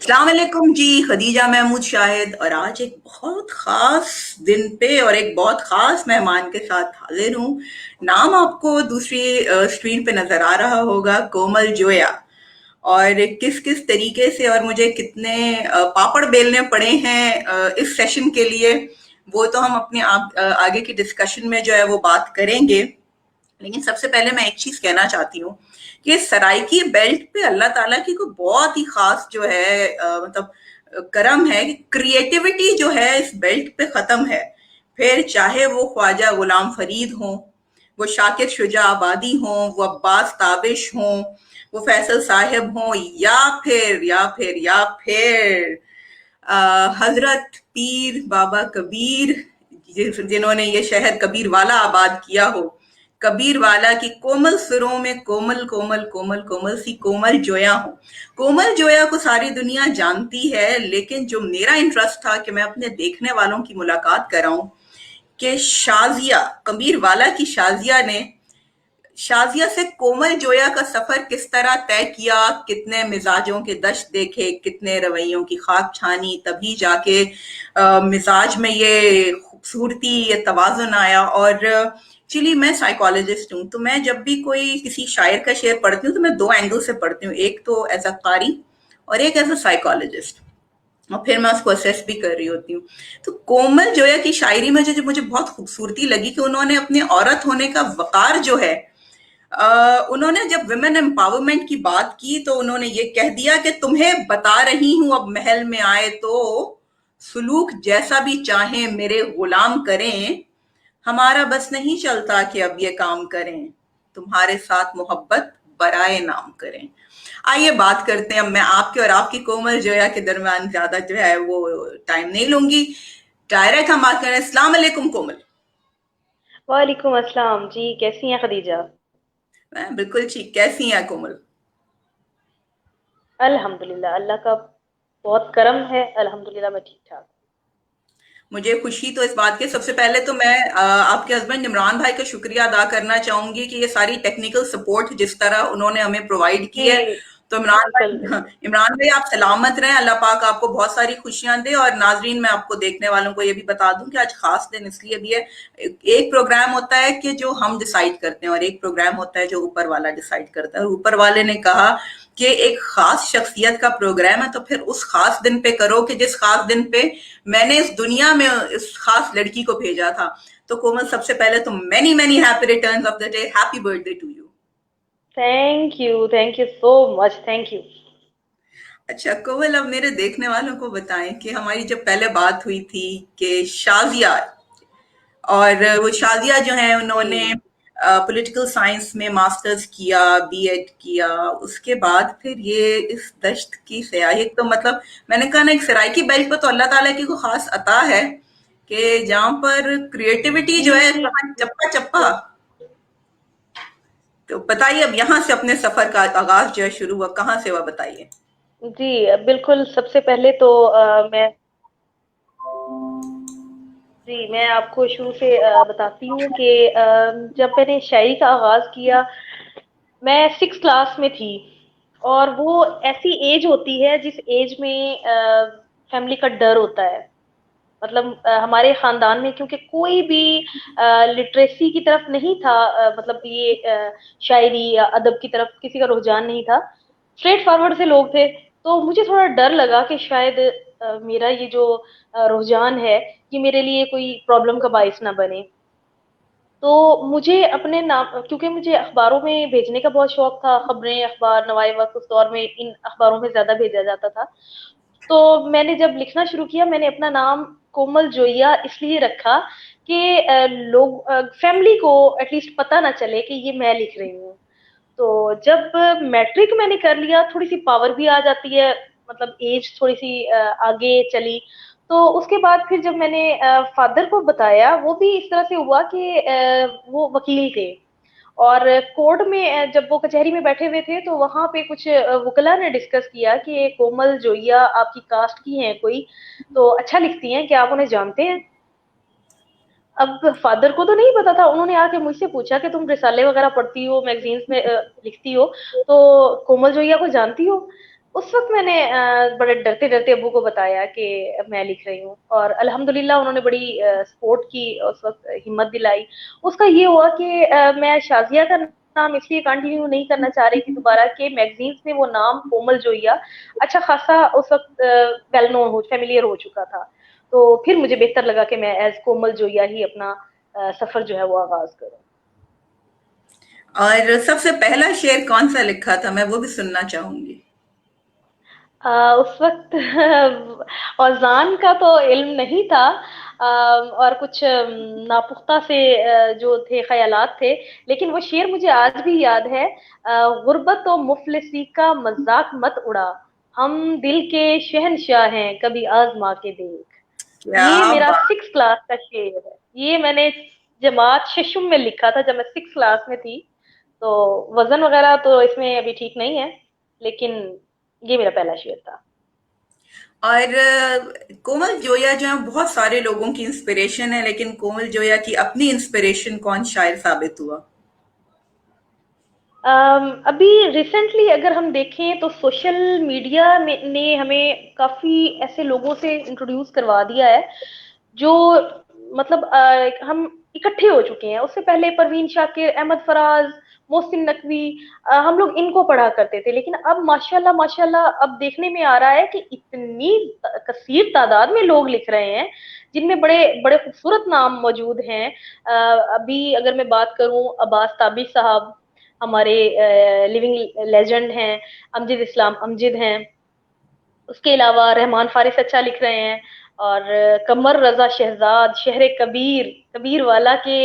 अस्सलाम वालेकुम जी, खदीजा महमूद शाहिद। और आज एक बहुत ख़ास दिन पे और एक बहुत ख़ास मेहमान के साथ हाज़िर हूँ। नाम आपको दूसरी स्क्रीन पे नज़र आ रहा होगा, कोमल जोया। और किस-किस तरीके से और मुझे कितने पापड़ बेलने पड़े हैं इस सेशन के लिए, वो तो हम अपने आगे की डिस्कशन में जो है वो बात करेंगे। लेकिन सबसे पहले मैं एक चीज कहना चाहती हूँ कि सराइकी बेल्ट पे अल्लाह ताला की कोई बहुत ही खास जो है मतलब करम है कि क्रिएटिविटी जो है इस बेल्ट पे खत्म है। फिर चाहे वो ख्वाजा गुलाम फरीद हो, वो शाकिर शुजा आबादी हो, वो अब्बास ताबिश हो, वो फैसल साहिब हो, या फिर हजरत पीर बाबा कबीर, जिन्होंने ये शहर कबीर वाला आबाद किया हो। कबीर वाला की कोमल सुरों में कोमल कोमल कोमल कोमल सी कोमल जोया हो। कोमल जोया को सारी दुनिया जानती है, लेकिन जो मेरा इंटरेस्ट था कि मैं अपने देखने वालों की मुलाकात कराऊं कि शाजिया, कबीर वाला की शाजिया ने शाजिया से कोमल जोया का सफर किस तरह तय किया, कितने मिजाजों के दश्त देखे, कितने रवैयों की खाक छानी, तभी जाके मिजाज में ये खूबसूरती, ये तवाजुन आया। और चलिए, मैं साइकोलॉजिस्ट हूँ, तो मैं जब भी कोई किसी शायर का शेर पढ़ती हूँ तो मैं दो एंगल से पढ़ती हूँ, एक तो एज अ कारी और एक एज अ साइकोलॉजिस्ट। और फिर मैं उसको असेस भी कर रही होती हूँ। तो कोमल जोया की शायरी में जो मुझे बहुत खूबसूरती लगी कि उन्होंने अपने औरत होने का वकार जो है, उन्होंने जब विमेन एम्पावरमेंट की बात की तो उन्होंने ये कह दिया कि तुम्हें बता रही हूं, अब महल में आए तो सुलूक जैसा भी चाहे मेरे गुलाम करें, हमारा बस नहीं चलता कि अब ये काम करें, तुम्हारे साथ मोहब्बत बराए नाम करें। आइए बात करते हैं। अब मैं आपके और आपकी कोमल जोया के दरमियान ज्यादा जो है वो टाइम नहीं लूंगी, डायरेक्ट हम बात करें। अस्सलाम वालेकुम कोमल। वालेकुम अस्सलाम जी। कैसी हैं खदीजा? मैं बिल्कुल ठीक, कैसी हैं कोमल? अल्हम्दुलिल्लाह, अल्लाह का बहुत करम है। अल्हम्दुलिल्लाह मैं ठीक ठाक। मुझे खुशी तो इस बात की, सबसे पहले तो मैं आपके हस्बैंड इमरान भाई का शुक्रिया अदा करना चाहूंगी कि ये सारी टेक्निकल सपोर्ट जिस तरह उन्होंने हमें प्रोवाइड की है। जी, तो इमरान बिल्कुल। भाई, हाँ, इमरान भाई आप सलामत रहें, अल्लाह पाक आपको बहुत सारी खुशियां दे। और नाजरीन, मैं आपको देखने वालों को ये भी बता दूं कि आज खास दिन इसलिए भी है, एक प्रोग्राम होता है कि जो हम डिसाइड करते हैं और एक प्रोग्राम होता है जो ऊपर वाला डिसाइड करता है। और ऊपर वाले ने कहा कि एक खास शख्सियत का प्रोग्राम है, तो फिर उस खास दिन पे करो कि जिस खास दिन पे मैंने इस दुनिया में इस खास लड़की को भेजा था। तो कोमल, सबसे पहले तो many many happy returns of the day, happy birthday to you. Thank you so much. Thank you. अच्छा कोमल, अब मेरे देखने वालों को बताएं कि हमारी जब पहले बात हुई थी कि शाजिया, और वो शाजिया जो है उन्होंने जी, पॉलिटिकल साइंस में मास्टर्स किया, बीएड किया, उसके बाद फिर ये इस दश्त की स्याही, तो मतलब मैंने कहा ना, एक सराइकी बेल्ट पर तो अल्लाह ताला की कोई खास अता है कि जहाँ पर क्रिएटिविटी जो है जी, कहाँ चप्पा चप्पा। तो बताइए, अब यहाँ से अपने सफर का आगाज जो है शुरू हुआ, कहाँ से हुआ, बताइए। जी, बिल्कुल। सबसे पहले तो मैं आपको शुरू से बताती हूँ कि जब मैंने शायरी का आगाज किया, मैं 6 क्लास में थी। और वो ऐसी एज होती है जिस एज में फैमिली का डर होता है। मतलब हमारे खानदान में क्योंकि कोई भी लिटरेसी की तरफ नहीं था, मतलब ये शायरी या अदब की तरफ किसी का रुझान नहीं था। स्ट्रेट फॉरवर्ड से लोग थे। तो मुझे थोड़ा डर लगा कि शायद मेरा ये जो रुझान है, ये मेरे लिए कोई प्रॉब्लम का बायस ना बने। तो मुझे अपने नाम, क्योंकि मुझे अखबारों में भेजने का बहुत शौक था, खबरें, अखबार, नवाए वक्त उस दौर में इन अखबारों में ज्यादा भेजा जाता था। तो मैंने जब लिखना शुरू किया, मैंने अपना नाम कोमल जोइया इसलिए रखा कि लोग, फैमिली को एटलीस्ट पता ना चले कि ये मैं लिख रही हूँ। तो जब मैट्रिक मैंने कर लिया, थोड़ी सी पावर भी आ जाती है, मतलब एज थोड़ी सी आगे चली। तो उसके बाद फिर जब मैंने फादर को बताया, वो भी इस तरह से हुआ कि वो वकील थे। और कोर्ट में जब वो कचहरी में बैठे हुए थे, तो वहां पे कुछ वकला ने डिस्कस किया कि ये कोमल जोइया आपकी कास्ट की हैं कोई, तो अच्छा लिखती हैं, क्या आप उन्हें जानते हैं? अब फादर को तो नहीं पता था। उन्होंने आके मुझसे पूछा कि तुम रिसाले वगैरह पढ़ती हो, मैगजीन्स में लिखती हो, तो कोमल जोइया को जानती हो? उस वक्त मैंने बड़े डरते डरते अब्बू को बताया कि मैं लिख रही हूँ, और अल्हम्दुलिल्लाह उन्होंने बड़ी सपोर्ट की, उस वक्त हिम्मत दिलाई। उसका ये हुआ कि मैं शाजिया का नाम इसलिए कंटिन्यू नहीं करना चाह रही थी दोबारा, कि मैगजीन्स में वो नाम कोमल जोइया अच्छा खासा उस वक्त वेल नोन हो, फेमिलियर हो चुका था। तो फिर मुझे बेहतर लगा कि मैं एज कोमल जोइया ही अपना सफर जो है वो आगाज करूँ। और सबसे पहला शेर कौन सा लिखा था, मैं वो भी सुनना चाहूंगी। उस वक्त औज़ान का तो इल्म नहीं था, और कुछ नापुख्ता से जो थे ख़यालात थे, लेकिन वो शेर मुझे आज भी याद है। गुर्बत और मुफलिसी का मज़ाक मत उड़ा, हम दिल के शहंशाह हैं, कभी आज़मा के देख। क्या ये मेरा बात। 6th क्लास का शेर है। ये मैंने जमात शशुम में लिखा था जब मैं 6th क्लास में थी। तो वज़न वग़ैरह तो इसमें अभी ठीक नहीं है, लेकिन ये मेरा पहला शेर था। और कोमल जोया जो है बहुत सारे लोगों की इंस्पिरेशन है, लेकिन कोमल जोया की अपनी इंस्पिरेशन कौन शायर साबित हुआ? अभी रिसेंटली अगर हम देखें तो सोशल मीडिया में ने हमें काफी ऐसे लोगों से इंट्रोड्यूस करवा दिया है, जो मतलब हम इकट्ठे हो चुके हैं। उससे पहले परवीन शाकिर, अहमद फराज, मोहसिन नकवी, हम लोग इनको पढ़ा करते थे, लेकिन अब माशाल्लाह माशाल्लाह अब देखने में आ रहा है कि इतनी कसीर तादाद में लोग लिख रहे हैं, जिनमें बड़े बड़े खूबसूरत नाम मौजूद हैं। अभी अगर मैं बात करूं, अब्बास ताबी साहब हमारे लिविंग लेजेंड हैं, अमजद इस्लाम अमजद हैं, उसके अलावा रहमान फारिस अच्छा लिख रहे हैं, और कमर रजा शहजाद शहर कबीर, कबीर वाला के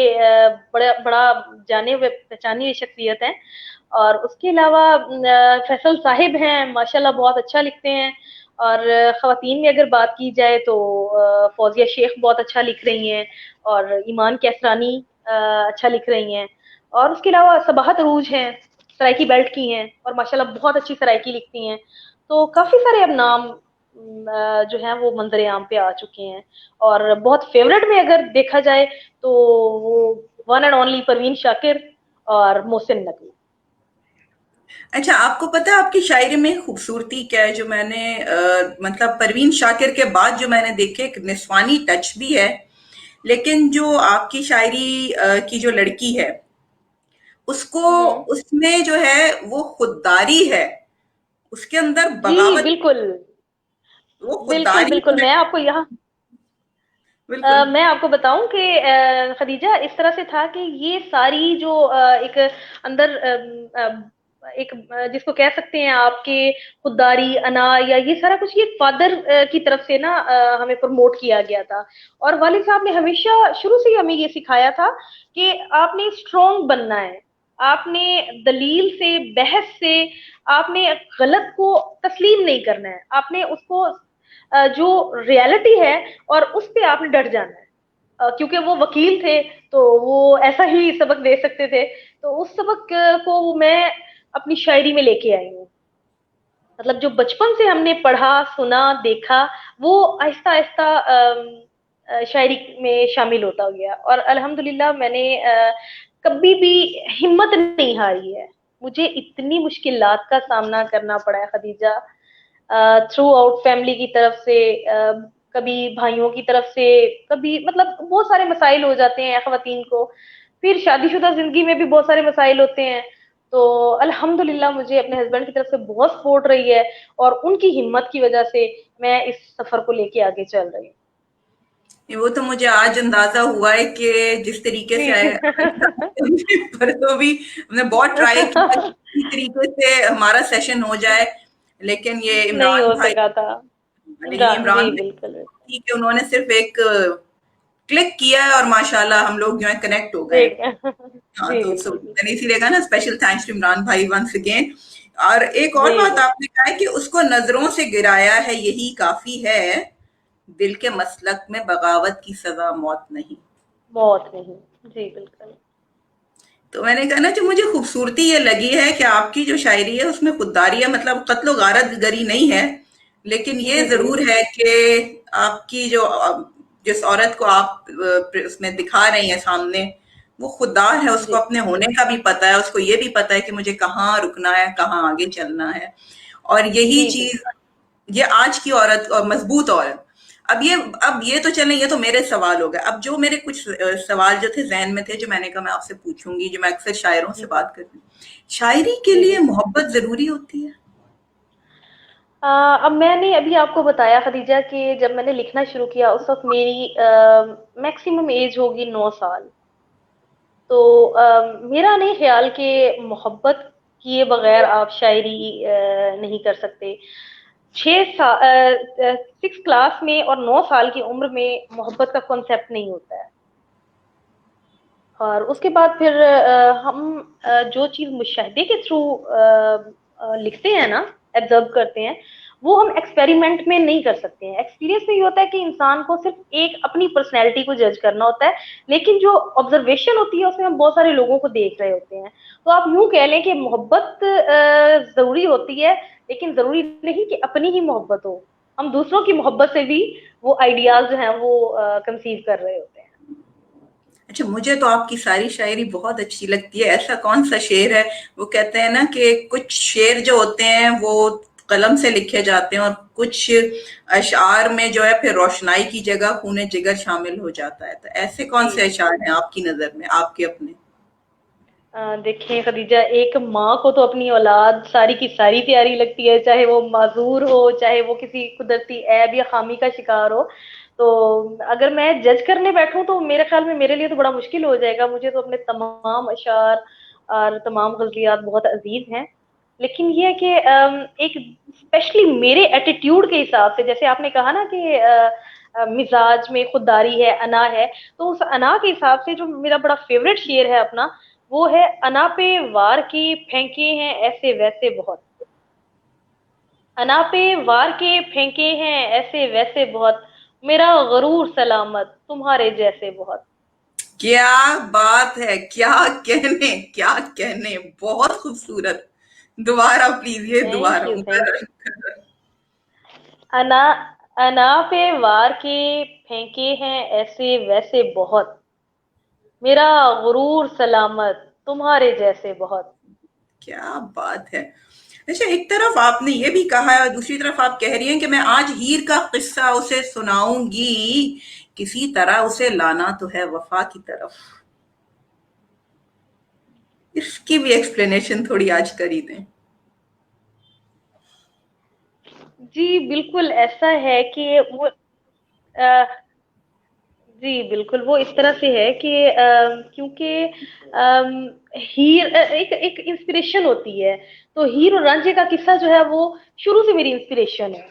बड़ा बड़ा जाने हुए पहचानी हुई शख्सियत हैं। और उसके अलावा फैसल साहिब हैं, माशाल्लाह बहुत अच्छा लिखते हैं। और खवातीन में अगर बात की जाए तो फौजिया शेख बहुत अच्छा लिख रही हैं, और ईमान कैसरानी अच्छा लिख रही हैं। और उसके अलावा सबाहत अरूज हैं, सराइकी बेल्ट की हैं, और माशाल्लाह बहुत अच्छी सराइकी लिखती हैं। तो काफी सारे अब नाम जो हैं वो मंजरे आम पे आ चुके हैं। और बहुत फेवरेट में अगर देखा जाए तो वो one and only Parveen Shakir और मोहसिन नकवी। अच्छा, आपको पता है आपकी शायरी में खूबसूरती क्या है, जो मैंने मतलब परवीन शाकिर के बाद जो मैंने देखे, एक निस्वानी टच भी है, लेकिन जो आपकी शायरी की जो लड़की है, उसको, हम्म। उसमें जो है वो खुददारी है, उसके अंदर जी बगावत, बिल्कुल। वो बिल्कुल खुददारी बिल्कुल जो है। मैं आपको यहाँ बिल्कुल। मैं आपको बताऊं कि खदीजा इस तरह से था कि ये सारी जो एक अंदर एक जिसको कह सकते हैं आपके खुददारी अना, या ये सारा कुछ ये फादर की तरफ से ना हमें प्रमोट किया गया था। और वालिद साहब ने हमेशा शुरू से ही हमें ये सिखाया था कि आपने स्ट्रोंग बनना है, आपने दलील से, बहस से, आपने गलत को तस्लीम नहीं करना है, आपने उसको जो रियलिटी है और उस पे आपने डट जाना है। क्योंकि वो वकील थे, तो वो ऐसा ही सबक दे सकते थे। तो उस सबक को मैं अपनी शायरी में लेके आई हूँ। मतलब जो बचपन से हमने पढ़ा, सुना, देखा, वो आहिस्ता आहिस्ता शायरी में शामिल होता गया। और अल्हम्दुलिल्लाह मैंने कभी भी हिम्मत नहीं हारी है। मुझे इतनी मुश्किलात का सामना करना पड़ा है खदीजा, थ्रू आउट फैमिली की तरफ से, कभी भाइयों की तरफ से, कभी मतलब बहुत सारे मसाइल हो जाते हैं ख्वातीन को। फिर शादीशुदा जिंदगी में भी बहुत सारे मसाइल होते हैं। तो अल्हम्दुलिल्लाह मुझे अपने हस्बैंड की तरफ से बहुत सपोर्ट रही है, और उनकी हिम्मत की वजह से मैं इस सफर को लेके आगे चल रही हूँ। वो तो मुझे आज अंदाजा हुआ है कि जिस तरीके से जी। पर तो भी हमने बहुत ट्राई किया कि इसी तरीके से हमारा सेशन हो जाए, लेकिन ये नहीं इमरान हो भाई, सका था। नहीं इमरान इमरान जी भाई, बिल्कुल बिल्कुल। ठीक है, उन्होंने सिर्फ एक क्लिक किया है और माशाल्लाह हम लोग जो है कनेक्ट हो गए। देख। हाँ, जी तो बिल्कुल मैंने बिल्कुल। इसीलिए कहा ना, स्पेशल थैंक्स टू इमरान भाई वंस अगेन। और एक और जी बात बिल्कुल। आपने कहा है कि उसको नजरों से गिराया है यही काफी है, दिल के मसलक में बगावत की सजा मौत नहीं। मौत नहीं। जी बिल्कुल। तो मैंने कहा ना, जो मुझे खूबसूरती ये लगी है कि आपकी जो शायरी है उसमें खुददारी है, मतलब कत्लो गारत गरी नहीं है, लेकिन ये जी जी। जरूर है कि आपकी जो जिस औरत को आप उसमें दिखा रही हैं सामने, वो खुददार है, उसको जी अपने होने का भी पता है, उसको ये भी पता है कि मुझे कहाँ रुकना है, कहाँ आगे चलना है। और यही जी चीज, बिल्कुल। ये आज की औरत और मजबूत औरत। अब ये तो चलें, ये तो मेरे सवाल हो गए। अब जो मेरे कुछ सवाल जो थे जहन में थे, जो मैंने कहा मैं आपसे पूछूंगी, जो मैं अक्सर शायरों से जी बात करती हूँ, शायरी के जी लिए जी। मोहब्बत जरूरी होती है? अब मैंने अभी आपको बताया खदीजा कि जब मैंने लिखना शुरू किया उस वक्त मेरी मैक्सिमम एज होगी 9 साल। तो मेरा नहीं ख्याल कि मोहब्बत किए बगैर आप शायरी नहीं कर सकते। 6 क्लास में और 9 साल की उम्र में मोहब्बत का कॉन्सेप्ट नहीं होता है। और उसके बाद फिर हम जो चीज मुशाहिदे के थ्रू लिखते हैं ना, एब्जर्व करते हैं, वो हम एक्सपेरिमेंट में नहीं कर सकते हैं। एक्सपीरियंस में ये होता है कि इंसान को सिर्फ एक अपनी पर्सनैलिटी को जज करना होता है, लेकिन जो ऑब्जर्वेशन होती है उसमें हम बहुत सारे लोगों को देख रहे होते हैं। तो आप यूं कह लें कि मोहब्बत जरूरी होती है, लेकिन जरूरी नहीं कि अपनी ही मोहब्बत हो। हम दूसरों की मोहब्बत से भी वो आइडियाज जो हैं वो कंसीव कर रहे होते हैं। अच्छा, मुझे तो आपकी सारी शायरी बहुत अच्छी लगती है। ऐसा कौन सा शेर है, वो कहते हैं ना कि कुछ शेर जो होते हैं वो कलम से लिखे जाते हैं, और कुछ अशआर में जो है फिर रोशनाई की जगह खूने जिगर शामिल हो जाता है। तो ऐसे कौन जी से जी अशआर हैं आपकी नजर में, आपके अपने? देखिए खदीजा, एक माँ को तो अपनी औलाद सारी की सारी प्यारी लगती है, चाहे वो माजूर हो, चाहे वो किसी कुदरती ऐब या खामी का शिकार हो। तो अगर मैं जज करने बैठूं तो मेरे ख्याल में मेरे लिए तो बड़ा मुश्किल हो जाएगा। मुझे तो अपने तमाम अशार और तमाम गजलियात बहुत अजीज हैं। लेकिन ये है कि एक स्पेशली मेरे एटीट्यूड के हिसाब से, जैसे आपने कहा ना कि मिजाज में खुददारी है, अना है, तो उस अना के हिसाब से जो मेरा बड़ा फेवरेट शेर है अपना, वो है अना पे वार की फेंके हैं ऐसे वैसे बहुत। अना पे वार के फेंके हैं ऐसे वैसे बहुत, मेरा गरूर सलामत तुम्हारे जैसे बहुत। क्या बात है, क्या कहने, क्या कहने, बहुत खूबसूरत। दोबारा प्लीज, ये थैंक दोबारा यू थैंक यू। मुकर्रर। अना अना पे वार के फेंके हैं ऐसे वैसे बहुत, मेरा गुरूर सलामत तुम्हारे जैसे बहुत। क्या बात है। अच्छा, एक तरफ आपने ये भी कहा है और दूसरी तरफ आप कह रही हैं कि मैं आज हीर का किस्सा उसे सुनाऊंगी, किसी तरह उसे लाना तो है वफा की तरफ। इसकी भी एक्सप्लेनेशन थोड़ी आज कर ही दें। जी बिल्कुल ऐसा है कि वो अ, जी बिल्कुल वो इस तरह से है कि क्योंकि हीर एक एक इंस्पिरेशन होती है। तो हीर और रांझे का किस्सा जो है वो शुरू से मेरी इंस्पिरेशन है।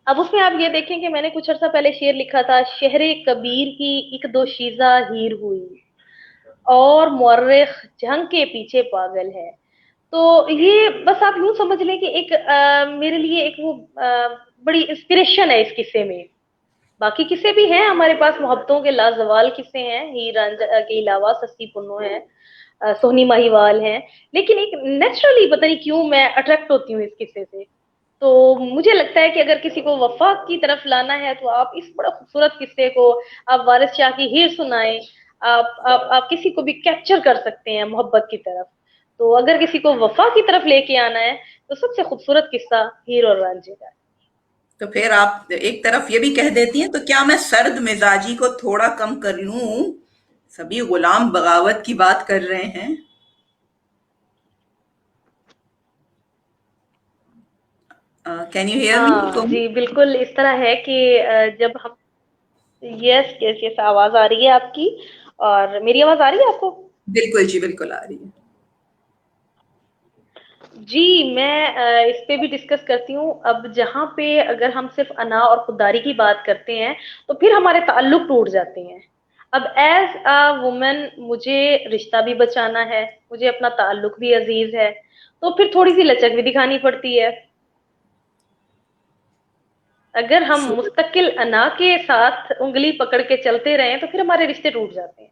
अब उसमें आप ये देखें कि मैंने कुछ अर्सा पहले शेर लिखा था, शहरे कबीर की एक दो शीजा हीर हुई, और मुअर्रिख जंग के पीछे पागल है। तो ये बस आप यूं समझ लें कि एक मेरे लिए एक वो बड़ी इंस्पिरेशन है इस किस्से में। बाकी किस्से भी हैं हमारे पास, मोहब्बतों के लाजवाल किस्से हैं, हीर रांझा के अलावा सस्सी पुन्नो है, सोहनी माहीवाल हैं। लेकिन एक नेचुरली पता नहीं क्यों मैं अट्रैक्ट होती हूँ इस किस्से से। तो मुझे लगता है कि अगर किसी को वफा की तरफ लाना है तो आप इस बड़ा खूबसूरत किस्से को, आप वारिस शाह की हीर सुनाएं। आप किसी को भी कैप्चर कर सकते हैं मोहब्बत की तरफ। तो अगर किसी को वफा की तरफ लेके आना है तो सबसे खूबसूरत किस्सा हीर और रांझे का है। तो फिर आप एक तरफ ये भी कह देती हैं, तो क्या मैं सर्द मिजाजी को थोड़ा कम कर लूं? सभी गुलाम बगावत की बात कर रहे हैं। कैन यू हियर मी हाँ तुम? जी बिल्कुल इस तरह है कि जब हम, यस यस यस, आवाज आ रही है आपकी, और मेरी आवाज आ रही है आपको? बिल्कुल जी, बिल्कुल आ रही है। जी मैं इस पे भी डिस्कस करती हूँ। अब जहाँ पे अगर हम सिर्फ अना और खुददारी की बात करते हैं तो फिर हमारे ताल्लुक टूट जाते हैं। अब एज अ वुमन मुझे रिश्ता भी बचाना है, मुझे अपना ताल्लुक भी अजीज है, तो फिर थोड़ी सी लचक भी दिखानी पड़ती है। अगर हम सो मुस्तकिल अना के साथ उंगली पकड़ के चलते रहें तो फिर हमारे रिश्ते टूट जाते हैं।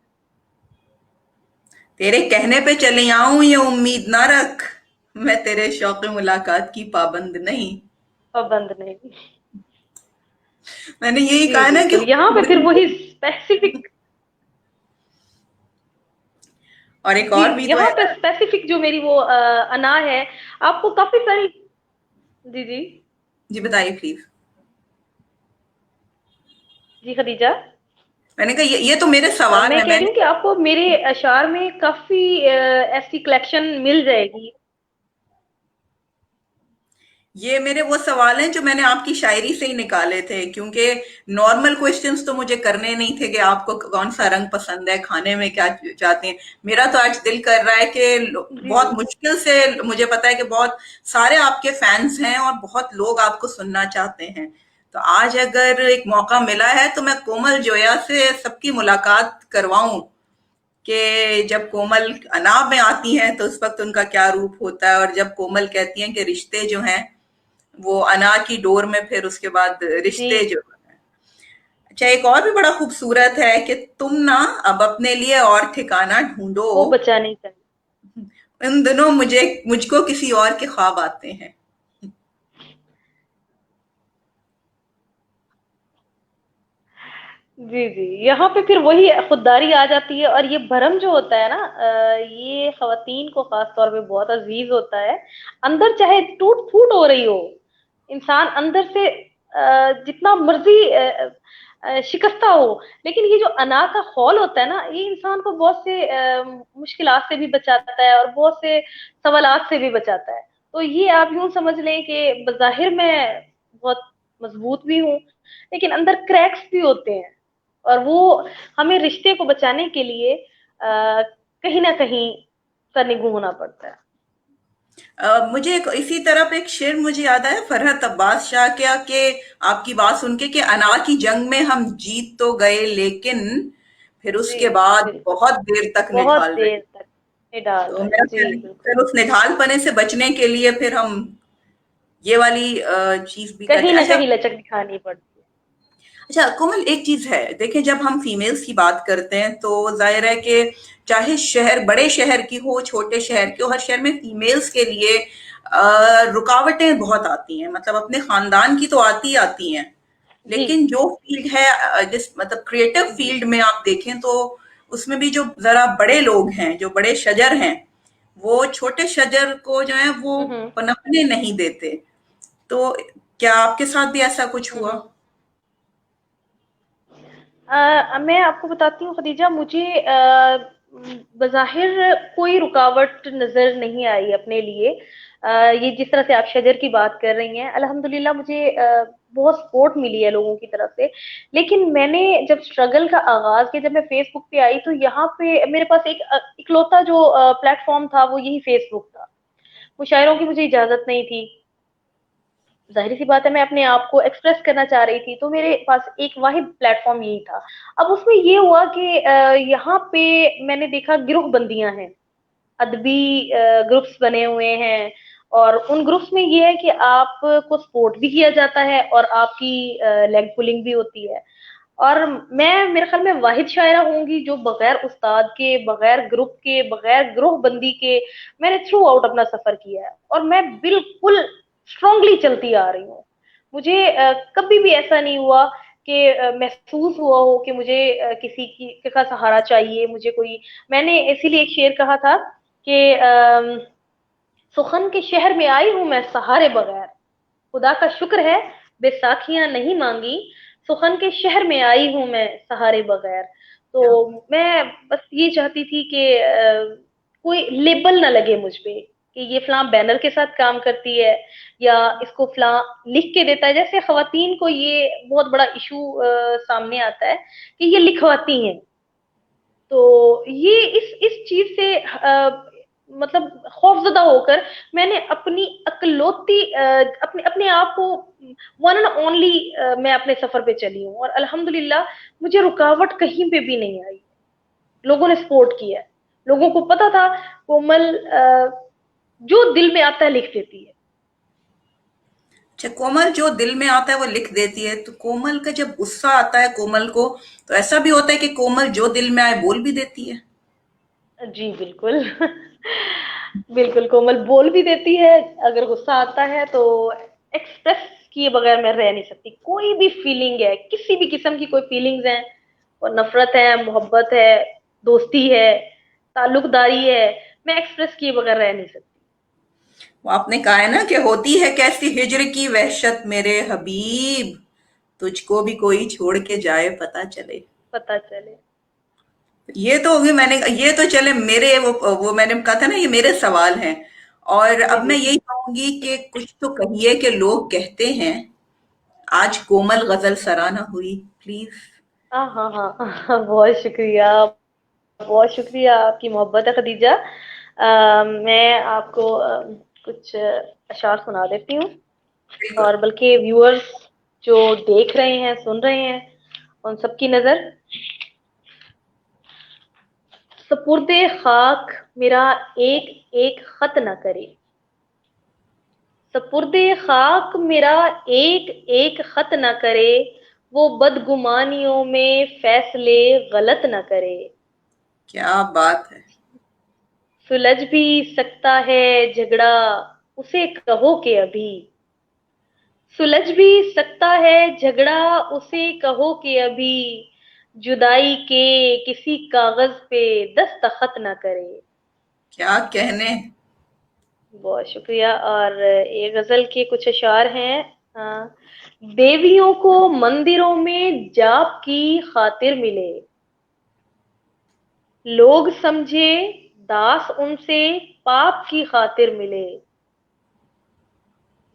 तेरे कहने पे चले आऊं ये उम्मीद ना रख, मैं तेरे शौक मुलाकात की पाबंद नहीं। पाबंद नहीं। मैंने यही जी कहा ना कि बिल्कुल, यहाँ पे फिर वही स्पेसिफिक, और एक जी और भी तो यहाँ है पे ना। स्पेसिफिक जो मेरी वो अना है, आपको काफी सारी, जी जी। जी बताइए प्लीज। जी खदीजा। मैंने कहा ये तो मेरे सवाल मैं है, कह रही मैंने हूँ कि आपको मेरे अशार में काफी ऐसी कलेक्शन मिल जाएगी। ये मेरे वो सवाल हैं जो मैंने आपकी शायरी से ही निकाले थे, क्योंकि नॉर्मल क्वेश्चंस तो मुझे करने नहीं थे कि आपको कौन सा रंग पसंद है, खाने में क्या चाहते हैं। मेरा तो आज दिल कर रहा है कि जी बहुत जी। मुश्किल से, मुझे पता है कि बहुत सारे आपके फैंस हैं और बहुत लोग आपको सुनना चाहते हैं। तो आज अगर एक मौका मिला है तो मैं कोमल जोया से सबकी मुलाकात करवाऊं कि जब कोमल अनाब में आती हैं तो उस वक्त उनका क्या रूप होता है, और जब कोमल कहती हैं कि रिश्ते जो हैं वो अनार की डोर में, फिर उसके बाद जी। रिश्ते जो। अच्छा, एक और भी बड़ा खूबसूरत है कि तुम ना अब अपने लिए और ठिकाना ढूंढो, वो बचा नहीं चाहिए। इन दिनों मुझको किसी और के ख्वाब आते हैं। जी जी। यहाँ पे फिर वही खुददारी आ जाती है, और ये भरम जो होता है ना, ये खवातीन को खास तौर पे बहुत अजीज होता है। अंदर चाहे टूट फूट हो रही हो, इंसान अंदर से जितना मर्जी शिकस्ता हो, लेकिन ये जो अना का खौल होता है ना, ये इंसान को बहुत से मुश्किलात से भी बचाता है और बहुत से सवालात से भी बचाता है। तो ये आप यूं समझ लें कि बज़ाहिर मैं बहुत मजबूत भी हूँ, लेकिन अंदर क्रैक्स भी होते हैं, और वो हमें रिश्ते को बचाने के लिए कहीं ना कहीं सरनिगू होना पड़ता है। मुझे इसी तरफ एक शेर मुझे याद आया फरहत अब्बास शाह क्या, कि आपकी बात सुन के, कि अना की जंग में हम जीत तो गए लेकिन फिर जी उसके बाद बिल्कुल। बहुत देर तक बहुत निढाल देर रहे। तक ये डाल तो रहे, मेरा जी ख्याल है कि बिल्कुल। फिर उस निढालपने से बचने के लिए फिर हम ये वाली चीज भी करते कहीं हैं। ना अच्छा। कहीं लचक दिखानी पड़ती अच्छा कोमल, एक चीज है, देखिए जब हम फीमेल्स की बात करते हैं तो जाहिर है कि चाहे शहर, बड़े शहर की हो, छोटे शहर की हो, हर शहर में फीमेल्स के लिए रुकावटें बहुत आती हैं। मतलब अपने खानदान की तो आती ही आती हैं, है। जी लेकिन जो फील्ड है जिस मतलब क्रिएटिव जी। फील्ड में आप देखें तो उसमें भी जो जरा बड़े लोग हैं, जो बड़े शजर हैं, वो छोटे शजर को जो है वो हम्म पनपने नहीं देते। तो क्या आपके साथ भी ऐसा कुछ हुआ? हम्म। मैं आपको बताती हूँ खदीजा, मुझे बज़ाहिर कोई रुकावट नज़र नहीं आई अपने लिए। ये जिस तरह से आप शजर की बात कर रही हैं, अल्हम्दुलिल्लाह मुझे बहुत सपोर्ट मिली है लोगों की तरफ से। लेकिन मैंने जब स्ट्रगल का आगाज किया, जब मैं फेसबुक पे आई, तो यहाँ पे मेरे पास एक इकलौता जो प्लेटफॉर्म था वो यही फेसबुक था। मुशायरों की मुझे इजाजत नहीं थी। ज़ाहिर सी बात है, मैं अपने आप को एक्सप्रेस करना चाह रही थी, तो मेरे पास एक वाहिद प्लेटफॉर्म यही था। अब उसमें ये हुआ कि यहाँ पे मैंने देखा गिरोह बंदियां हैं, अदबी ग्रुप्स बने हुए हैं, और उन ग्रुप्स में ये है कि आपको सपोर्ट भी किया जाता है और आपकी लेग पुलिंग भी होती है। और मैं, मेरे ख्याल में वाहिद शायरा होंगी जो बगैर उस्ताद के, बगैर ग्रुप के, बगैर ग्रोह बंदी के मैंने थ्रू आउट अपना सफर किया है, और मैं बिल्कुल स्ट्रांगली चलती आ रही हूँ। मुझे कभी भी ऐसा नहीं हुआ कि महसूस हुआ हो कि मुझे किसी की का सहारा चाहिए, मुझे कोई। मैंने इसीलिए एक शेर कहा था कि सुखन के शहर में आई हूं मैं सहारे बगैर, खुदा का शुक्र है बैसाखियां नहीं मांगी, सुखन के शहर में आई हूं मैं सहारे बगैर। तो क्या? मैं बस ये चाहती थी कि कोई लेबल ना लगे मुझ पे कि ये फलां बैनर के साथ काम करती है, या इसको फलां लिख के देता है। जैसे खवातीन को ये बहुत बड़ा इशू सामने आता है कि ये लिखवाती हैं। तो ये इस चीज से मतलब खौफजदा होकर मैंने अपनी अकलौती अपने अपने आप को वन एंड ओनली मैं अपने सफर पे चली हूँ, और अल्हम्दुलिल्लाह मुझे रुकावट कहीं पे भी नहीं आई। लोगों ने सपोर्ट किया है, लोगों को पता था कोमल जो दिल में आता है लिख देती है। अच्छा, कोमल जो दिल में आता है वो लिख देती है, तो कोमल का जब गुस्सा आता है कोमल को, तो ऐसा भी होता है कि कोमल जो दिल में आए बोल भी देती है? जी बिल्कुल। बिल्कुल, कोमल बोल भी देती है। अगर गुस्सा आता है तो एक्सप्रेस किए बगैर मैं रह नहीं सकती। कोई भी फीलिंग है, किसी भी किस्म की कोई फीलिंग्स हैं, और नफरत है, मोहब्बत है, दोस्ती है, ताल्लुकदारी है, मैं एक्सप्रेस किए बगैर रह नहीं सकती। वो आपने कहा है ना कि होती है कैसी हिज्र की वहशत मेरे हबीब, तुझको भी कोई छोड़ के जाए पता चले। पता चले। ये तो होगी, मैंने ये तो चले मेरे वो मैंने कहा था ना ये मेरे सवाल हैं। और जी अब मैं जी। यही कहूंगी कि कुछ तो कहिए कि लोग कहते हैं आज कोमल गजल सराहना हुई, प्लीज। हाँ हाँ हाँ बहुत शुक्रिया, बहुत शुक्रिया, आपकी मोहब्बत है खदीजा। मैं आपको कुछ अशार सुना देती हूँ, बिल्कुल। और बल्कि व्यूअर्स जो देख रहे हैं, सुन रहे हैं, उन सबकी नजर। सपुर्दे खाक मेरा एक एक खत न करे, सपुर्दे खाक मेरा एक एक खत न करे, वो बदगुमानियों में फैसले गलत न करे। क्या बात है। सुलझ भी सकता है झगड़ा, उसे कहो कि अभी, सुलझ भी सकता है झगड़ा, उसे कहो कि अभी, जुदाई के किसी कागज पे दस्तखत न करे। क्या कहने। बहुत शुक्रिया। और ये गजल के कुछ अशार हैं। हाँ, देवियों को मंदिरों में जाप की खातिर मिले, लोग समझे दास उनसे पाप की खातिर मिले,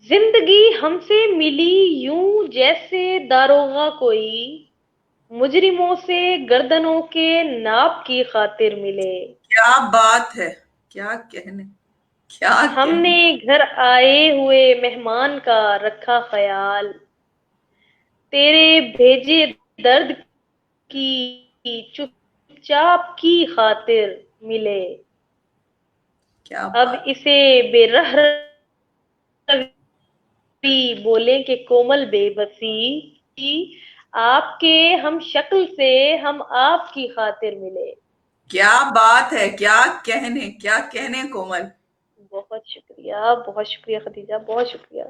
जिंदगी हमसे मिली यूं जैसे दारोगा कोई, मुजरिमों से गर्दनों के नाप की खातिर मिले। क्या बात है। क्या कहने। क्या हमने कहने। घर आए हुए मेहमान का रखा ख्याल, तेरे भेजे दर्द की चुपचाप की खातिर मिले, क्या अब बात। इसे बेरहम बोले कि कोमल बेबसी की, आपके हम शक्ल से हम आपकी खातिर मिले। क्या बात है। क्या कहने। क्या कहने कोमल। बहुत शुक्रिया खदीजा, बहुत शुक्रिया।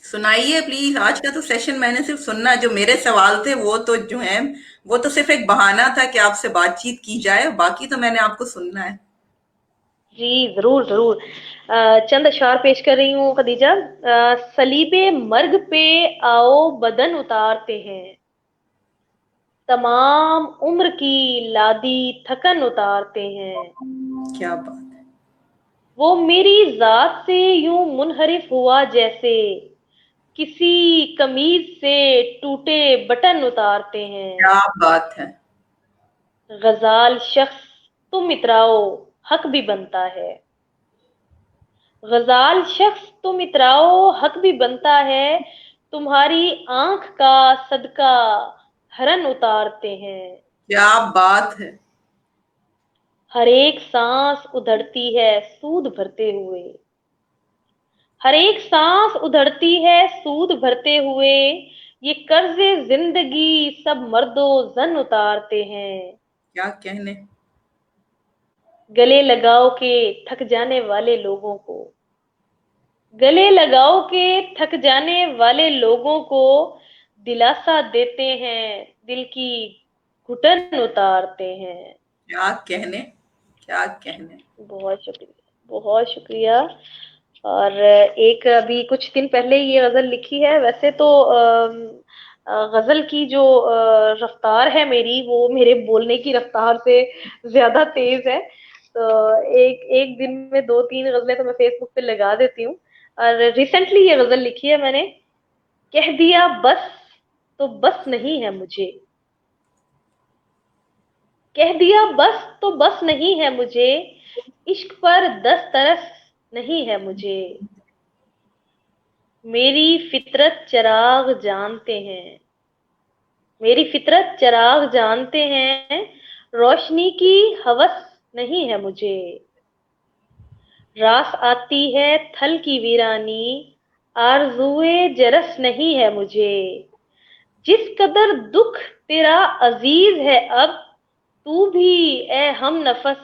सुनाइए प्लीज। आज का तो सेशन मैंने सिर्फ सुनना, जो मेरे सवाल थे वो तो जो है वो तो सिर्फ एक बहाना था कि आपसे बातचीत की जाए, बाकी तो मैंने आपको सुनना है। जी जरूर जरूर। चंद अशार पेश कर रही हूँ खदीजा। सलीबे मर्ग पे आओ बदन उतारते हैं, तमाम उम्र की लादी थकन उतारते हैं, क्या बात है। वो मेरी जात से यूं मुनहरिफ हुआ जैसे किसी कमीज से टूटे बटन उतारते हैं। क्या बात है। गजाल शख्स तुम इतराओ हक भी बनता है, गजाल शख्स तुम इतराओ हक भी बनता है, तुम्हारी आंख का सदका हरन उतारते हैं। क्या बात है। हर एक सांस उधड़ती है सूद भरते हुए, हर एक सांस उधड़ती है सूद भरते हुए, ये कर्जे जिंदगी सब मर्दो जन उतारते हैं। क्या कहने। गले लगाओ के थक जाने वाले लोगों को, गले लगाओ के थक जाने वाले लोगों को दिलासा देते हैं, दिल की घुटन उतारते हैं। क्या कहने। क्या कहने। बहुत शुक्रिया, बहुत शुक्रिया। और एक अभी कुछ दिन पहले ये गजल लिखी है। वैसे तो गजल की जो रफ्तार है मेरी, वो मेरे बोलने की रफ्तार से ज्यादा तेज है। तो एक एक दिन में दो तीन गजलें तो मैं फेसबुक पे लगा देती हूँ। और रिसेंटली ये गजल लिखी है मैंने। कह दिया बस तो बस नहीं है मुझे, कह दिया बस तो बस नहीं है मुझे, इश्क पर दस तरस नहीं है मुझे, मेरी फितरत चिराग जानते हैं, मेरी फितरत चिराग जानते हैं, रोशनी की हवस नहीं है मुझे, रास आती है थल की वीरानी, आरज़ुए जरस नहीं है मुझे, जिस कदर दुख तेरा अजीज है अब, तू भी ए हम नफस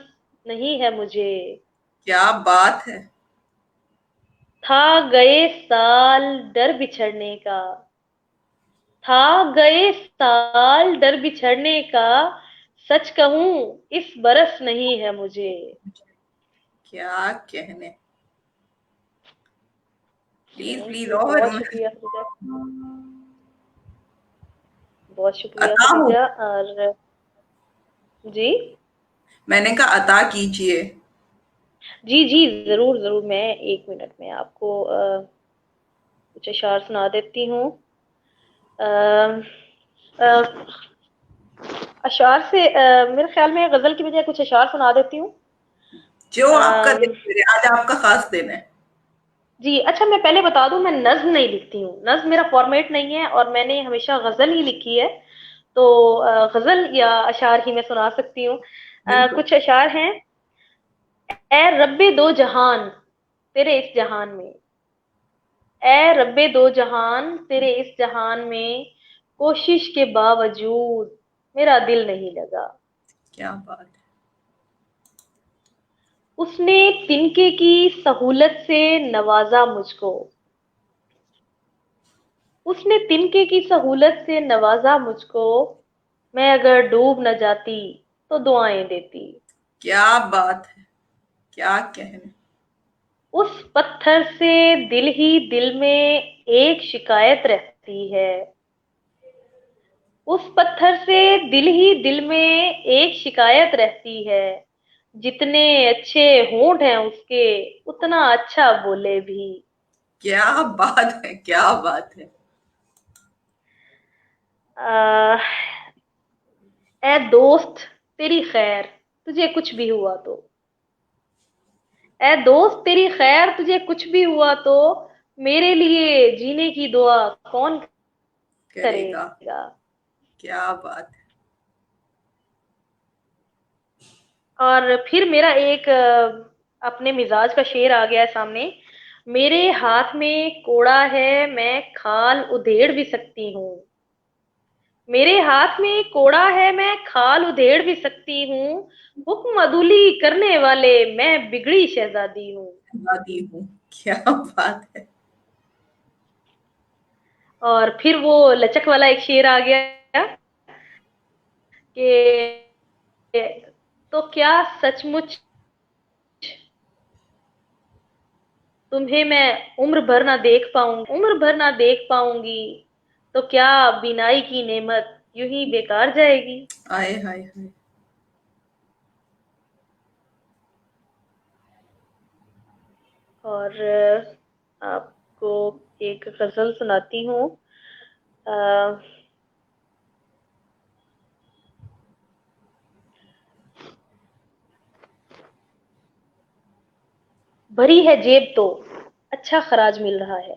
नहीं है मुझे। क्या बात है। था गए साल डर बिछड़ने का, था गए साल डर बिछड़ने का, सच कहूं इस बरस नहीं है मुझे, क्या कहने। प्लीज थैंक प्लीज यू, और बहुत शुक्रिया खदीजा, बहुत शुक्रिया अता हो। खदीजा। और जी मैंने कहा अता कीजिए। जी जी, जरूर जरूर, मैं 1 मिनट में आपको कुछ अशार सुना देती हूँ। अ, अ, अशार से मेरे ख्याल में गजल की बजाय कुछ अशार सुना देती हूँ। जो आपका अम, दिन करे, आज आपका खास दिन है। जी अच्छा, मैं पहले बता दूं, मैं नज्म नहीं लिखती हूँ, नज्म मेरा फॉर्मेट नहीं है, और मैंने हमेशा गजल ही लिखी है। तो गजल या अशार ही मैं सुना सकती हूँ। बिल्कुल। कुछ अशार हैं। ए रब्बे दो जहान तेरे इस जहान में, ए रब्बे दो जहान तेरे इस जहान में, कोशिश के बावजूद मेरा दिल नहीं लगा। क्या बात है। उसने तिनके की सहूलत से नवाजा मुझको, उसने तिनके की सहूलत से नवाजा मुझको, मैं अगर डूब न जाती तो दुआएं देती। क्या बात है। क्या कहने। उस पत्थर से दिल ही दिल में एक शिकायत रहती है, उस पत्थर से दिल ही दिल में एक शिकायत रहती है, जितने अच्छे होंठ हैं उसके उतना अच्छा बोले भी। क्या बात है। क्या बात है। आ, ए दोस्त तेरी खैर तुझे कुछ भी हुआ तो, ए दोस्त तेरी खैर तुझे कुछ भी हुआ तो, मेरे लिए जीने की दुआ कौन करेगा। करेगा। क्या बात है। और फिर मेरा एक अपने मिजाज का शेर आ गया है सामने। मेरे हाथ में कोड़ा है, मैं खाल उधेड़ भी सकती हूँ, मेरे हाथ में कोड़ा है, मैं खाल उधेड़ भी सकती हूँ, हुक्म अदुली करने वाले मैं बिगड़ी शहजादी हूँ। दादी हूँ। क्या बात है। और फिर वो लचक वाला एक शेर आ गया कि तो क्या सचमुच तुम्हें मैं उम्र भर ना देख पाऊंगी, उम्र भर ना देख पाऊंगी, तो क्या बीनाई की नेमत यूं ही बेकार जाएगी। आए हाय हाय। और आपको एक गजल सुनाती हूँ। अ, भरी है जेब तो अच्छा खराज मिल रहा है,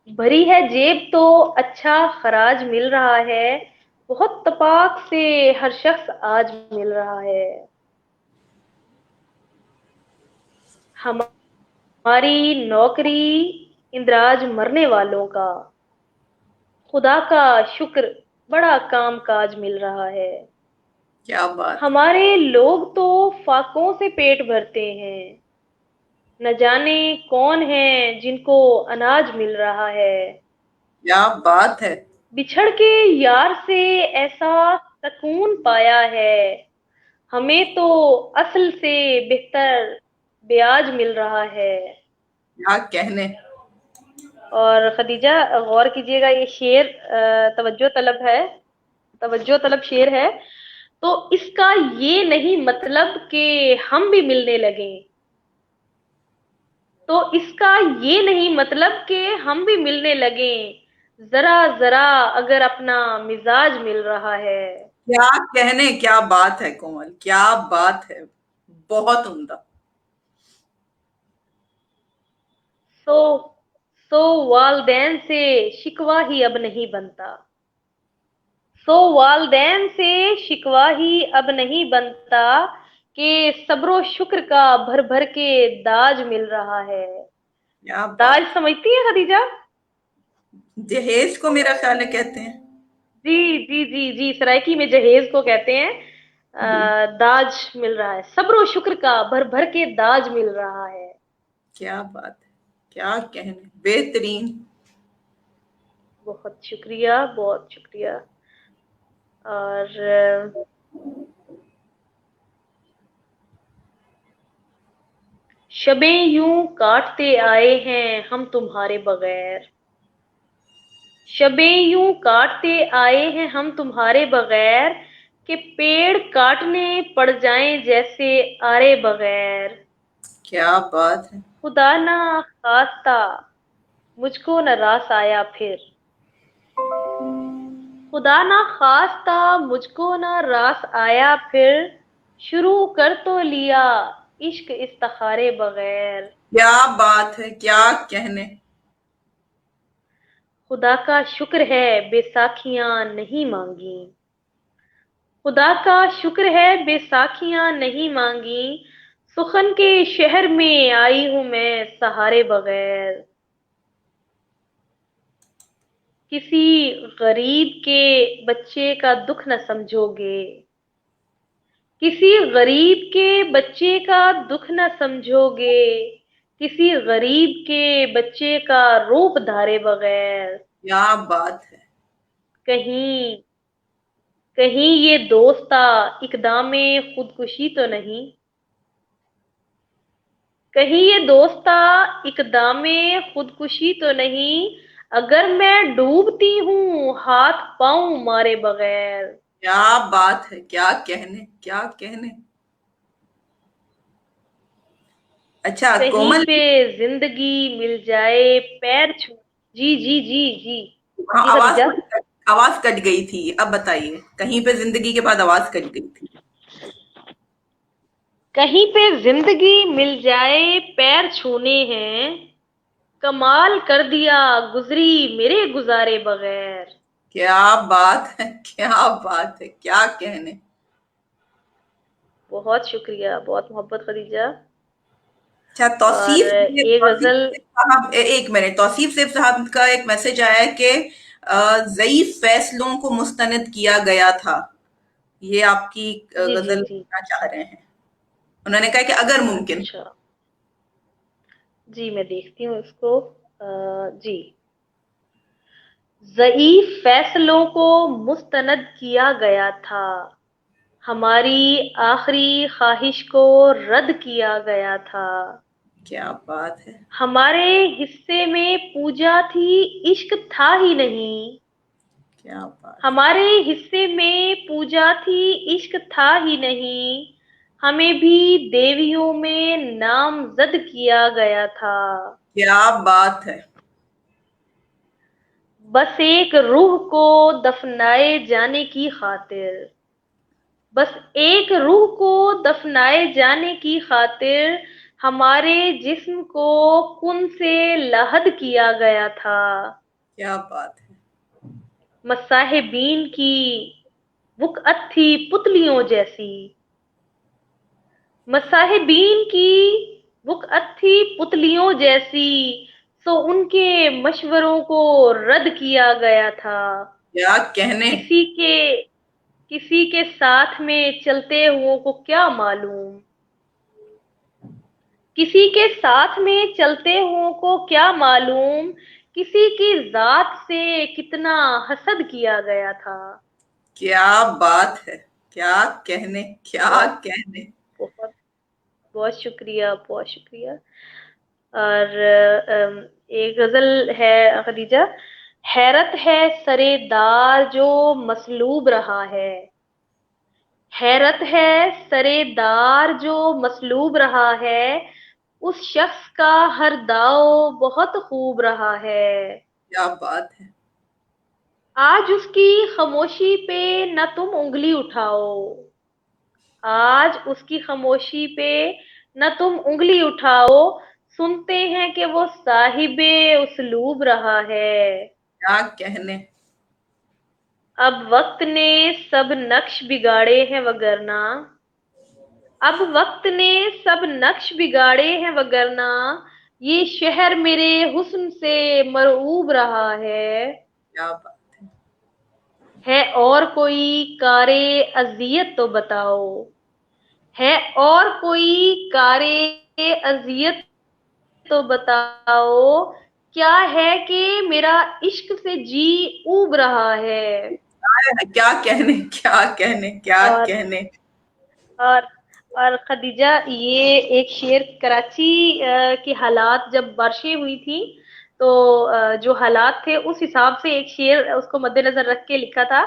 भरी है जेब तो अच्छा खराज मिल रहा है, बहुत तपाक से हर शख्स आज मिल रहा है। हमारी नौकरी इंदराज मरने वालों का, खुदा का शुक्र बड़ा काम काज मिल रहा है। क्या बात है। हमारे लोग तो फाकों से पेट भरते हैं, न जाने कौन है जिनको अनाज मिल रहा है। क्या बात है। बिछड़ के यार से ऐसा सकून पाया है, हमें तो असल से बेहतर ब्याज मिल रहा है। क्या कहने। और खदीजा, गौर कीजिएगा, ये शेर तवज्जो तलब है, तवज्जो तलब शेर है। तो इसका ये नहीं मतलब कि हम भी मिलने लगे, तो इसका ये नहीं मतलब कि हम भी मिलने लगे, जरा जरा अगर अपना मिजाज मिल रहा है। क्या कहने। क्या बात है कोमल। क्या बात है। बहुत उम्दा। सो सो वालदैन से शिकवा ही अब नहीं बनता, सो वालदैन से शिकवा ही अब नहीं बनता, कि सब्रो शुक्र का भर भर के दाज मिल रहा है। क्या दाज बात। समझती है खदीजा? जहेज को मेरा ख्याल है कहते हैं। जी जी जी जी, सराइकी में जहेज को कहते हैं। जी। दाज मिल रहा है, सब्र शुक्र का भर भर के दाज मिल रहा है। क्या बात है। क्या कहने। बेहतरीन। बहुत शुक्रिया, बहुत शुक्रिया। और शबें यूं काटते आए हैं हम तुम्हारे बगैर, शबें यूं काटते आए हैं हम तुम्हारे बगैर, कि पेड़ काटने पड़ जाएं जैसे आरे बगैर। क्या बात है। खुदा ना खास्ता मुझको न रास आया फिर, खुदा ना खास्ता मुझको न रास आया फिर, शुरू कर तो लिया इश्क इस्तिखारे बगैर। क्या बात है, क्या कहने। खुदा का शुक्र है बैसाखियां नहीं मांगी, खुदा का शुक्र है बैसाखियां नहीं मांगी, सुखन के शहर में आई हूं मैं सहारे बगैर। किसी गरीब के बच्चे का दुख न समझोगे, किसी गरीब के बच्चे का दुख न समझोगे, किसी गरीब के बच्चे का रूप धारे बगैर। क्या बात है। कहीं कहीं ये दोस्ता इकदामे खुदकुशी तो नहीं, कहीं ये दोस्ता इकदामे खुदकुशी तो नहीं, अगर मैं डूबती हूँ हाथ पांव मारे बगैर। क्या बात है, क्या कहने, क्या कहने। अच्छा कहीं कोमल। पे जिंदगी मिल जाए पैर छू। जी जी जी जी। हाँ, जी खदीजा। आवाज कट गई थी, अब बताइए। कहीं पे जिंदगी के बाद आवाज कट गई थी। कहीं पे जिंदगी मिल जाए पैर छूने हैं, कमाल कर दिया गुजरी मेरे गुजारे बगैर। क्या बात है, क्या बात है, क्या कहने। बहुत शुक्रिया, बहुत मोहब्बत खदीजा। अच्छा, और ये तौसीफ गजल। सेफ साहब, एक मिनट। तौसीफ सेफ साहब का एक मैसेज आया है कि ज़ईफ फैसलों को मुस्तनद किया गया था। ये आपकी जी जी गजल जी। सुनना चाह रहे हैं। उन्होंने कहा कि अगर मुमकिन। अच्छा, जी मैं देखती हूँ इसको। जी। ज़ईफ फैसलों को मुस्तनद किया गया था, हमारी आखिरी ख्वाहिश को रद्द किया गया था, क्या बात है। हमारे हिस्से में पूजा थी इश्क था ही नहीं, क्या बात है। हमारे हिस्से में पूजा थी इश्क था ही नहीं, हमें भी देवियों में नामजद किया गया था। क्या बात है। बस एक रूह को दफनाए जाने की खातिर, बस एक रूह को दफनाए जाने की खातिर, हमारे जिस्म को खून से लहद किया गया था। क्या बात है। मसाहिबीन की बुकअत थी पुतलियों जैसी, मसाहिबीन की बुकअत थी पुतलियों जैसी, सो उनके मशवरों को रद्द किया गया था। क्या कहने। किसी के किसी के साथ में चलते हुओं को क्या मालूम, किसी के साथ में चलते हुओं को क्या मालूम, किसी की जात से कितना हसद किया गया था। क्या बात है। क्या कहने, क्या बहुत कहने। बहुत बहुत शुक्रिया, बहुत शुक्रिया। और एक गजल है खदीजा। हैरत है सरेदार जो मसलूब रहा है, हैरत है सरेदार जो मसलूब रहा है, उस शख्स का हर दाव बहुत खूब रहा है। क्या बात है। आज उसकी खामोशी पे न तुम उंगली उठाओ, आज उसकी खामोशी पे न तुम उंगली उठाओ, सुनते हैं कि वो साहिबे उस्लूब रहा है। क्या कहने। अब वक्त ने सब नक्श बिगाड़े हैं वगरना, अब वक्त ने सब नक्श बिगाड़े हैं वगरना, ये शहर मेरे हुस्न से मरऊब रहा क्या बात है। है और कोई कारे अजियत तो बताओ, है और कोई कारे अजियत तो बताओ, क्या है कि मेरा इश्क से जी ऊब रहा है। क्या कहने, क्या कहने, क्या और कहने। और और खदीजा, ये एक शेर कराची के हालात, जब बारिशें हुई थी तो जो हालात थे उस हिसाब से एक शेर उसको मद्देनजर रख के लिखा था।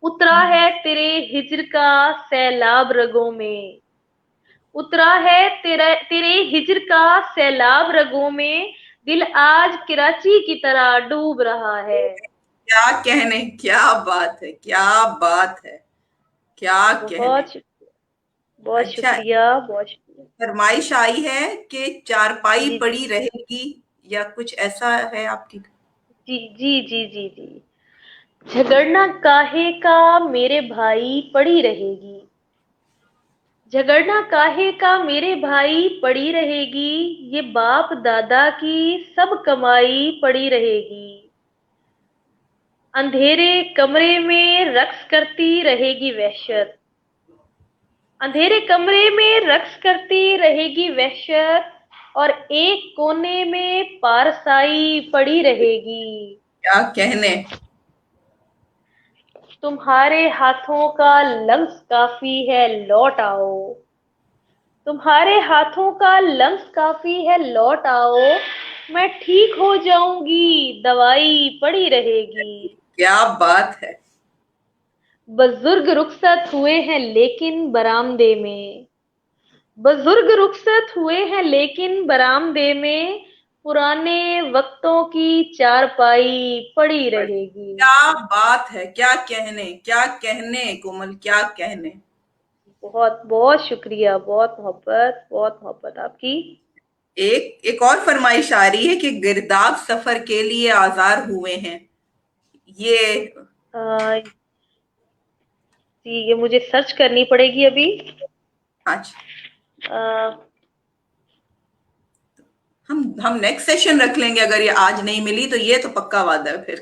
उतरा है तेरे हिज्र का सैलाब रगों में, उतरा है तेरे हिज्र का सैलाब रगों में, दिल आज कराची की तरह डूब रहा है। क्या कहने, क्या बात है, क्या बात है, क्या कहने। बहुत बहुत अच्छा, शुक्रिया, बहुत शुक्रिया। फरमाइश आई है कि चारपाई जी पड़ी रहेगी, या कुछ ऐसा है आपकी? जी जी जी जी जी। झगड़ना काहे का मेरे भाई पड़ी रहेगी, झगड़ना काहे का मेरे भाई पड़ी रहेगी, ये बाप दादा की सब कमाई पड़ी रहेगी। अंधेरे कमरे में रक्स करती रहेगी वहशत, अंधेरे कमरे में रक्स करती रहेगी वहशत, और एक कोने में पारसाई पड़ी रहेगी। क्या कहने। तुम्हारे हाथों का लम्स काफी है लौट आओ, तुम्हारे हाथों का लम्स काफी है लौट आओ, मैं ठीक हो जाऊंगी दवाई पड़ी रहेगी। क्या बात है। बुजुर्ग रुखसत हुए हैं लेकिन बरामदे में, बुजुर्ग रुखसत हुए हैं लेकिन बरामदे में, पुराने वक्तों की चारपाई पड़ी रहेगी। क्या बात है, क्या कहने, क्या कहने कोमल, क्या कहने। बहुत बहुत शुक्रिया, बहुत मोहब्बत आपकी। एक एक और फरमाइश आ रही है कि गिरदाव सफर के लिए आजार हुए हैं, ये। आ, जी, ये मुझे सर्च करनी पड़ेगी अभी। अच्छा, आ, हम नेक्स्ट सेशन रख लेंगे, अगर ये आज नहीं मिली तो ये तो पक्का वादा है फिर।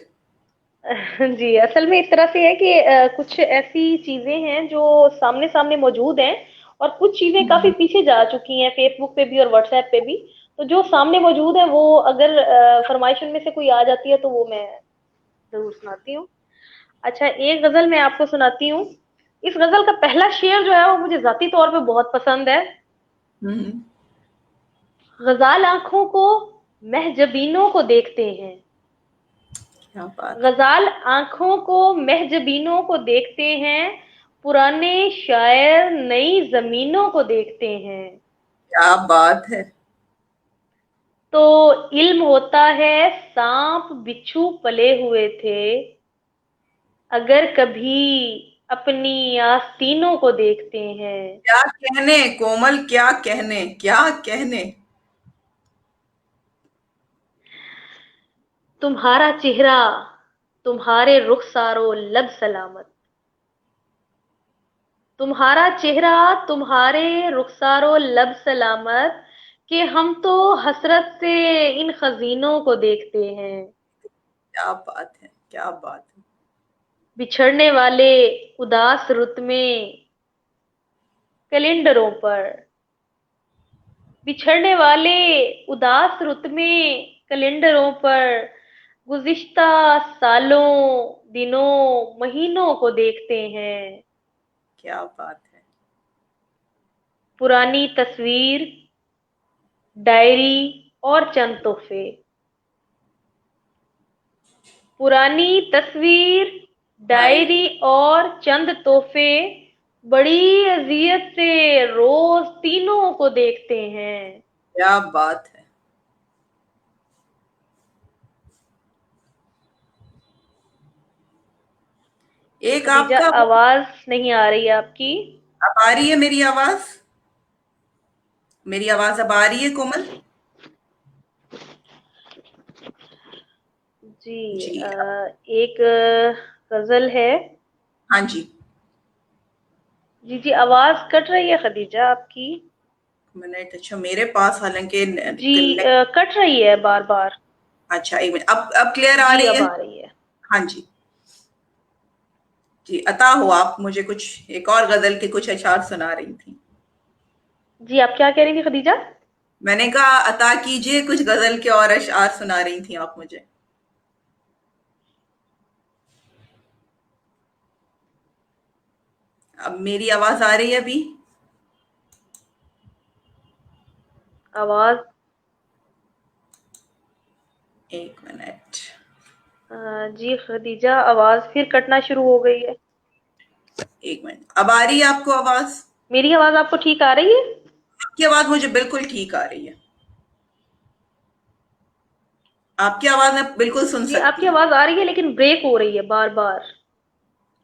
जी, असल में इस तरह से है कि कुछ ऐसी चीजें हैं जो सामने सामने मौजूद हैं, और कुछ चीजें काफी पीछे जा चुकी हैं फेसबुक पे भी और व्हाट्सएप पे भी। तो जो सामने मौजूद है वो अगर फरमाइश उनमें से कोई आ जाती है तो वो मैं जरूर सुनाती हूँ। अच्छा, एक गजल मैं आपको सुनाती हूँ। इस गजल का पहला शेर जो है वो मुझे जाती तौर पे बहुत पसंद है। हम्म। गजाल आंखों को महजबीनों को देखते हैं, क्या बात है, गजाल आंखों को महजबीनों को देखते हैं, पुराने शायर नई जमीनों को देखते हैं। क्या बात है। तो इल्म होता है सांप बिच्छू पले हुए थे, अगर कभी अपनी आस्तीनों को देखते हैं। क्या कहने कोमल, क्या कहने, क्या कहने। तुम्हारा चेहरा, तुम्हारे रुखसारो लब सलामत, तुम्हारा चेहरा, तुम्हारे रुखसारो लब सलामत, कि हम तो हसरत से इन खजीनों को देखते हैं। क्या बात है, क्या बात है। बिछड़ने वाले उदास रुत में कैलेंडरों पर, बिछड़ने वाले उदास रुत में कैलेंडरों पर, गुज़िश्ता सालों दिनों महीनों को देखते हैं। क्या बात है। पुरानी तस्वीर, डायरी और चंद तोहफे, पुरानी तस्वीर, डायरी। डायरी और चंद तोहफे, बड़ी अजियत से रोज तीनों को देखते हैं। क्या बात है। एक खदीजा, आपका वो, आवाज नहीं आ रही है आपकी। अब आ रही है मेरी आवाज? मेरी आवाज अब आ रही है कोमल? जी, जी। एक गजल है। हाँ जी। जी जी, आवाज कट रही है खदीजा आपकी। मिनट, अच्छा, मेरे पास हालांकि जी, कनेक्ट। कट रही है बार बार। अच्छा, एक मिनट, अब क्लियर आ जी, रही अब है? आ रही है। हाँ जी। जी, अता हो, आप मुझे कुछ एक और गजल के कुछ अशार सुना रही थी। जी, आप क्या कह रही थी खदीजा? मैंने कहा अता कीजिए, कुछ गजल के और अशार सुना रही थी आप मुझे। अब मेरी आवाज आ रही है अभी? आवाज। एक मिनट। जी खदीजा, आवाज फिर कटना शुरू हो गई है। एक मिनट, अब आ रही है आपको आवाज? मेरी आवाज आपको ठीक आ रही है? आपकी आवाज मुझे बिल्कुल ठीक आ रही है। आपकी आवाज मैं बिल्कुल सुन जी सकती आपकी हूँ। आवाज आ रही है लेकिन ब्रेक हो रही है बार बार।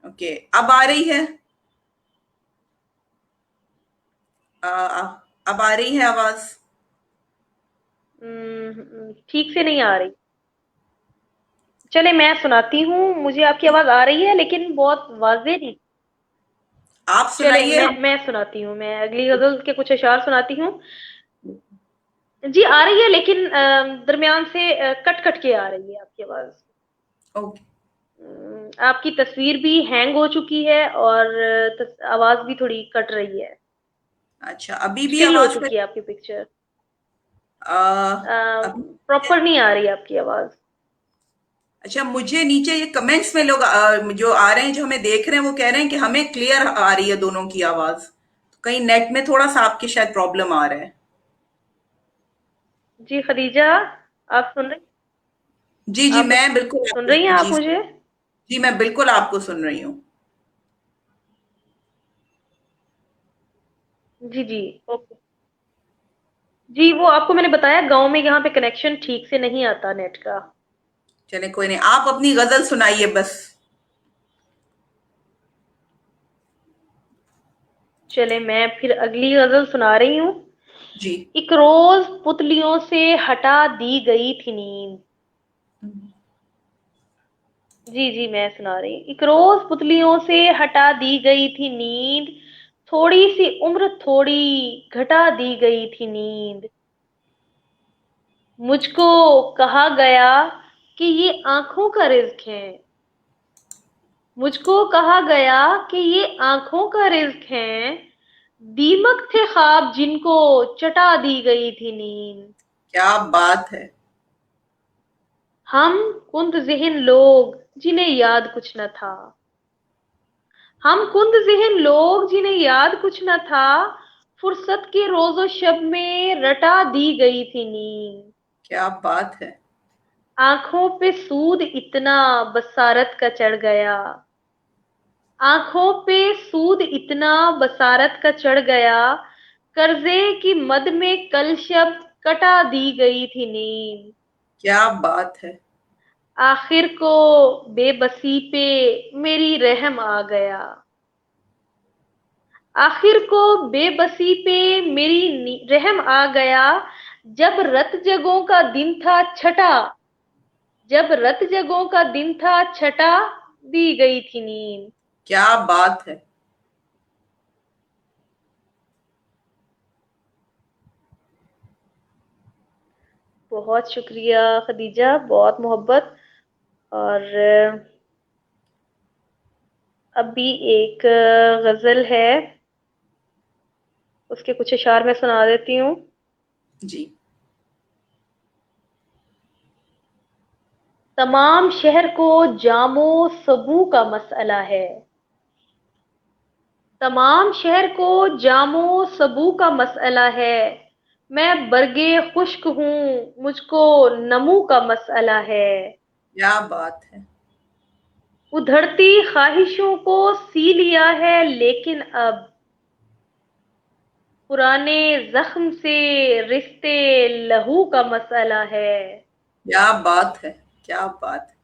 ओके, अब आ रही है? अब आ रही है आवाज? ठीक से नहीं आ रही। चले मैं सुनाती हूँ, मुझे आपकी आवाज आ रही है लेकिन बहुत वाजे नहीं। आप चले सुनाइए हम। मैं सुनाती हूँ, मैं अगली गजल के कुछ अशार सुनाती हूँ। जी आ रही है लेकिन दरमियान से कट कट के आ रही है आपकी आवाज। ओके। आपकी तस्वीर भी हैंग हो चुकी है और आवाज भी थोड़ी कट रही है। अच्छा, अभी भी स्टिल हो आवाज चुकी है आपकी पिक्चर। आ, अभी? प्रॉपर नहीं आ रही है आपकी आवाज। अच्छा, मुझे नीचे ये कमेंट्स में लोग जो आ रहे हैं, जो हमें देख रहे हैं, वो कह रहे हैं कि हमें क्लियर आ रही है दोनों की आवाज। तो कहीं नेट में थोड़ा सा आपके शायद प्रॉब्लम आ रहा है। जी खदीजा, आप सुन रही जी जी, आप मैं बिल्कुल सुन आपको, रही हैं आप जी मुझे? जी, मैं बिल्कुल आपको सुन रही हूँ। जी जी। ओके। जी वो आपको मैंने बताया, गांव में यहाँ पे कनेक्शन ठीक से नहीं आता नेट का। चले कोई नहीं, आप अपनी गजल सुनाइए बस। चले मैं फिर अगली गजल सुना रही हूँ। जी। एक रोज पुतलियों से हटा दी गई थी नींद। जी जी मैं सुना रही हूँ। एक रोज पुतलियों से हटा दी गई थी नींद, थोड़ी सी उम्र थोड़ी घटा दी गई थी नींद। मुझको कहा गया कि ये आंखों का रिज्क है। मुझको कहा गया कि ये आंखों का रिज्क है, दीमक थे ख्वाब जिनको चटा दी गई थी नींद। क्या बात है! हम कुंद ज़िहन लोग जिन्हें याद कुछ न था। हम कुंद ज़िहन लोग जिन्हें याद कुछ न था, फुर्सत के रोज़ो शब में रटा दी गई थी नींद। क्या बात है! आंखों पे सूद इतना बसारत का चढ़ गया। आंखों पे सूद इतना बसारत का चढ़ गया, कर्जे की मद में कल शब कटा दी गई थी नींद। क्या बात है! आखिर को बेबसी पे मेरी रहम आ गया। आखिर को बेबसी पे मेरी रहम आ गया, जब रत जगों का दिन था छठा। जब रत जगों का दिन था छठा, दी गई थी नींद। क्या बात है! बहुत शुक्रिया खदीजा, बहुत मोहब्बत। और अभी एक गजल है, उसके कुछ अशार मैं सुना देती हूँ। जी। तमाम शहर को जामो सबू का मसला है। तमाम शहर को जामो सबू का मसला है। मैं बरगे खुश्क हूँ, मुझको नमू का मसला है। क्या बात है! उधड़ती ख्वाहिशों को सी लिया है लेकिन अब, पुराने जख्म से रिश्ते लहू का मसला है। क्या बात है! क्या बात है!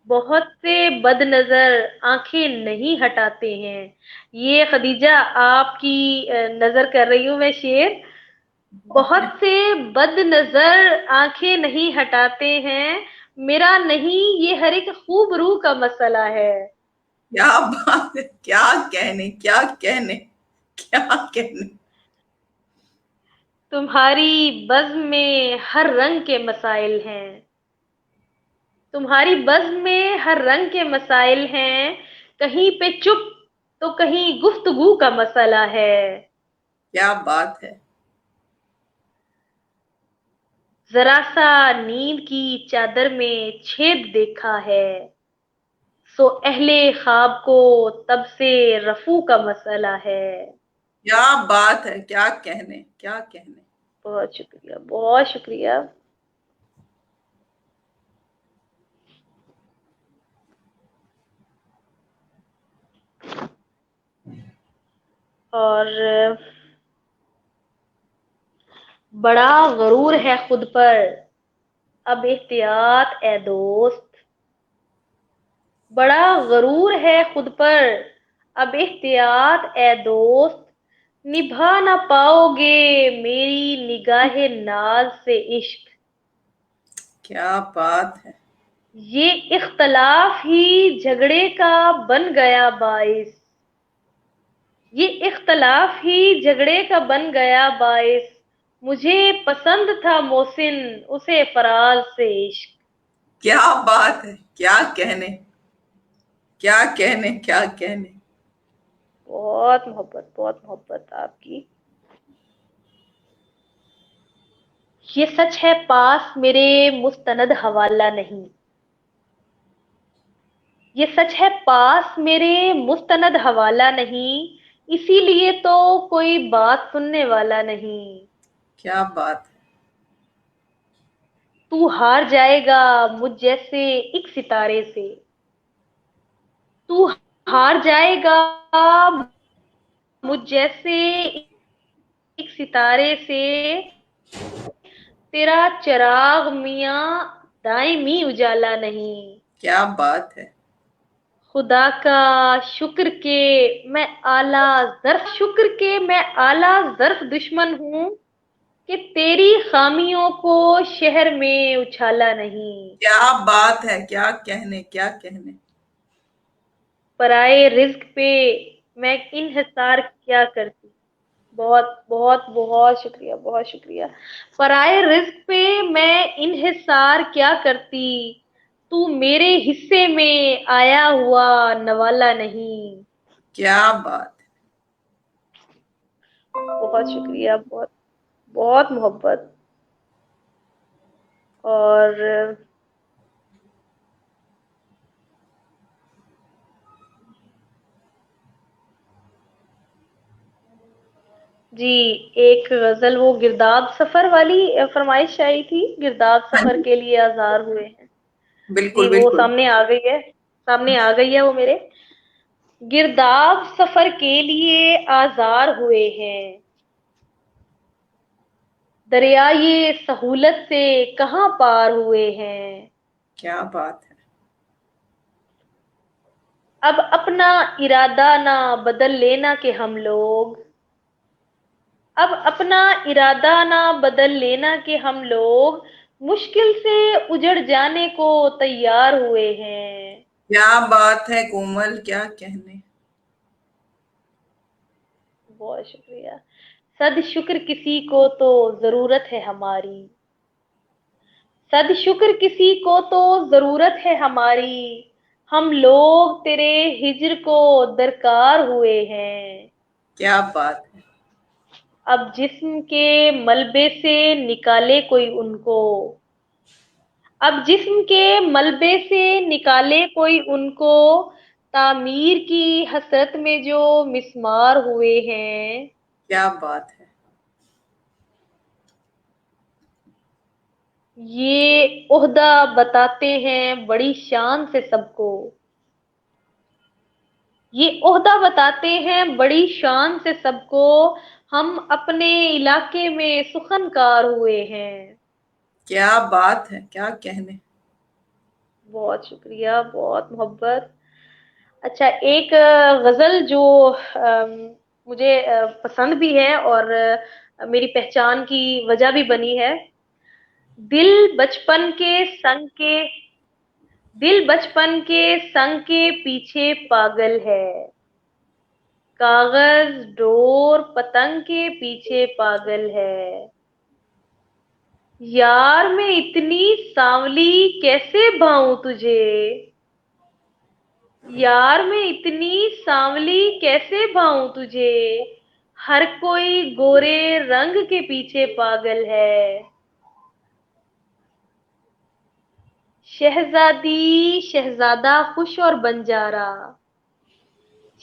बहुत से बदनजर आंखें नहीं हटाते हैं। ये खदीजा आपकी नजर कर रही हूं मैं शेर। बहुत से बदनजर आंखें नहीं हटाते हैं, मेरा नहीं ये हर एक खूब रूह का मसला है। क्या बात है! क्या कहने, क्या कहने, क्या कहने! तुम्हारी बज़्म में हर रंग के मसाइल हैं। तुम्हारी बज़्म में हर रंग के मसाइल हैं, कहीं पे चुप तो कहीं गुफ्तगू का मसला है। क्या बात है! जरा सा नींद की चादर में छेद देखा है, सो अहले ख्वाब को तब से रफू का मसला है। क्या बात है! क्या कहने, क्या कहने! बहुत शुक्रिया, बहुत शुक्रिया। और बड़ा गरूर है खुद पर, अब एहतियात ए दोस्त। बड़ा गरूर है खुद पर, अब एहतियात ए दोस्त। निभा ना पाओगे मेरी निगाहे नाज से इश्क। क्या बात है। ये इख्तलाफ ही झगड़े का बन गया बाइस। ये इख्तलाफ ही झगड़े का बन गया बाइस। मुझे पसंद था मोहसिन, उसे फराज से इश्क। क्या बात है, क्या कहने, क्या कहने, क्या कहने। बहुत मोहब्बत आपकी। ये सच है पास मेरे मुस्तनद हवाला नहीं। ये सच है पास मेरे मुस्तनद हवाला नहीं। इसीलिए तो कोई बात सुनने वाला नहीं। क्या बात है। तू हार जाएगा मुझ जैसे एक सितारे से। तू हार जाएगा मुझ जैसे एक सितारे से। तेरा चिराग मियां दायमी उजाला नहीं। क्या बात है। खुदा का शुक्र के मैं आला ज़र्फ शुक्र के मैं आला ज़र्फ दुश्मन हूँ कि तेरी खामियों को शहर में उछाला नहीं। क्या बात है, क्या कहने, क्या कहने। पराए रिज्क पे मैं इन्हिसार क्या करती। बहुत बहुत बहुत शुक्रिया, बहुत शुक्रिया। पराए रिज्क पे मैं इन्हिसार क्या करती। तू मेरे हिस्से में आया हुआ नवाला नहीं। क्या बात है। बहुत शुक्रिया, बहुत बहुत मोहब्बत। और जी, एक गजल वो गिरदाद सफर वाली फरमाइश आई थी। गिरदाद हाँ सफर जी, के लिए आजार हुए हैं। जी, बिल्कुल वो बिल्कुल। सामने आ गई है। सामने आ गई है वो मेरे। गिरदाद सफर के लिए आजार हुए हैं। दरिया ये सहूलत से कहाँ पार हुए हैं। क्या बात है। अब अपना इरादा ना बदल लेना कि हम लोग। अब अपना इरादा ना बदल लेना कि हम लोग मुश्किल से उजड़ जाने को तैयार हुए हैं। क्या बात है कोमल, क्या कहने। बहुत शुक्रिया। सद शुक्र किसी को तो जरूरत है हमारी। सद शुक्र किसी को तो जरूरत है हमारी। हम लोग तेरे हिज्र को दरकार हुए हैं। क्या बात है। अब जिस्म के मलबे से निकाले कोई उनको। अब जिस्म के मलबे से निकाले कोई उनको। तामीर की हसरत में जो मिस्मार हुए हैं। क्या बात है। ये ओहदा बताते हैं बड़ी शान से सबको। ये ओहदा बताते हैं बड़ी शान से सबको। हम अपने इलाके में सुखनकार हुए हैं। क्या बात है, क्या कहने। बहुत शुक्रिया, बहुत मोहब्बत। अच्छा, एक गजल जो मुझे पसंद भी है और मेरी पहचान की वजह भी बनी है। दिल बचपन के संग के दिल बचपन के संग के पीछे पागल है। कागज डोर पतंग के पीछे पागल है। यार मैं इतनी सांवली कैसे भाऊं तुझे। यार मैं इतनी सांवली कैसे भाऊं तुझे। हर कोई गोरे रंग के पीछे पागल है। शहजादी शहजादा खुश और बंजारा।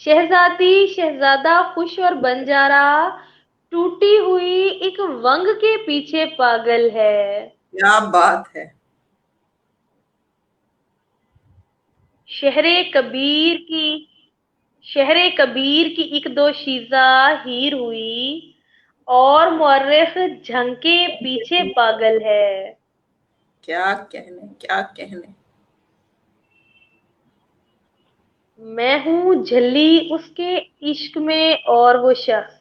शहजादी शहजादा खुश और बंजारा। टूटी हुई एक वंग के पीछे पागल है। क्या बात है। शहरे कबीर की शहरे कबीर की एक दो शीजा हीर हुई, और मुअर्रिख झंग के पीछे पागल है। क्या कहने, क्या कहने। मैं हूँ झल्ली उसके इश्क में और वो शख्स,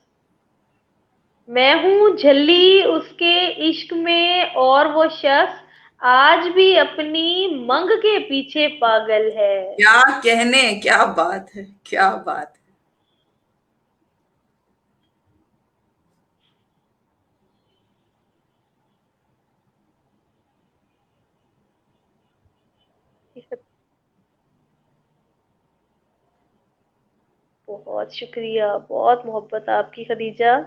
मैं हूँ झल्ली उसके इश्क में और वो शख्स, आज भी अपनी मंग के पीछे पागल है। क्या कहने, क्या बात है, क्या बात है। बहुत शुक्रिया, बहुत मोहब्बत आपकी Khadija.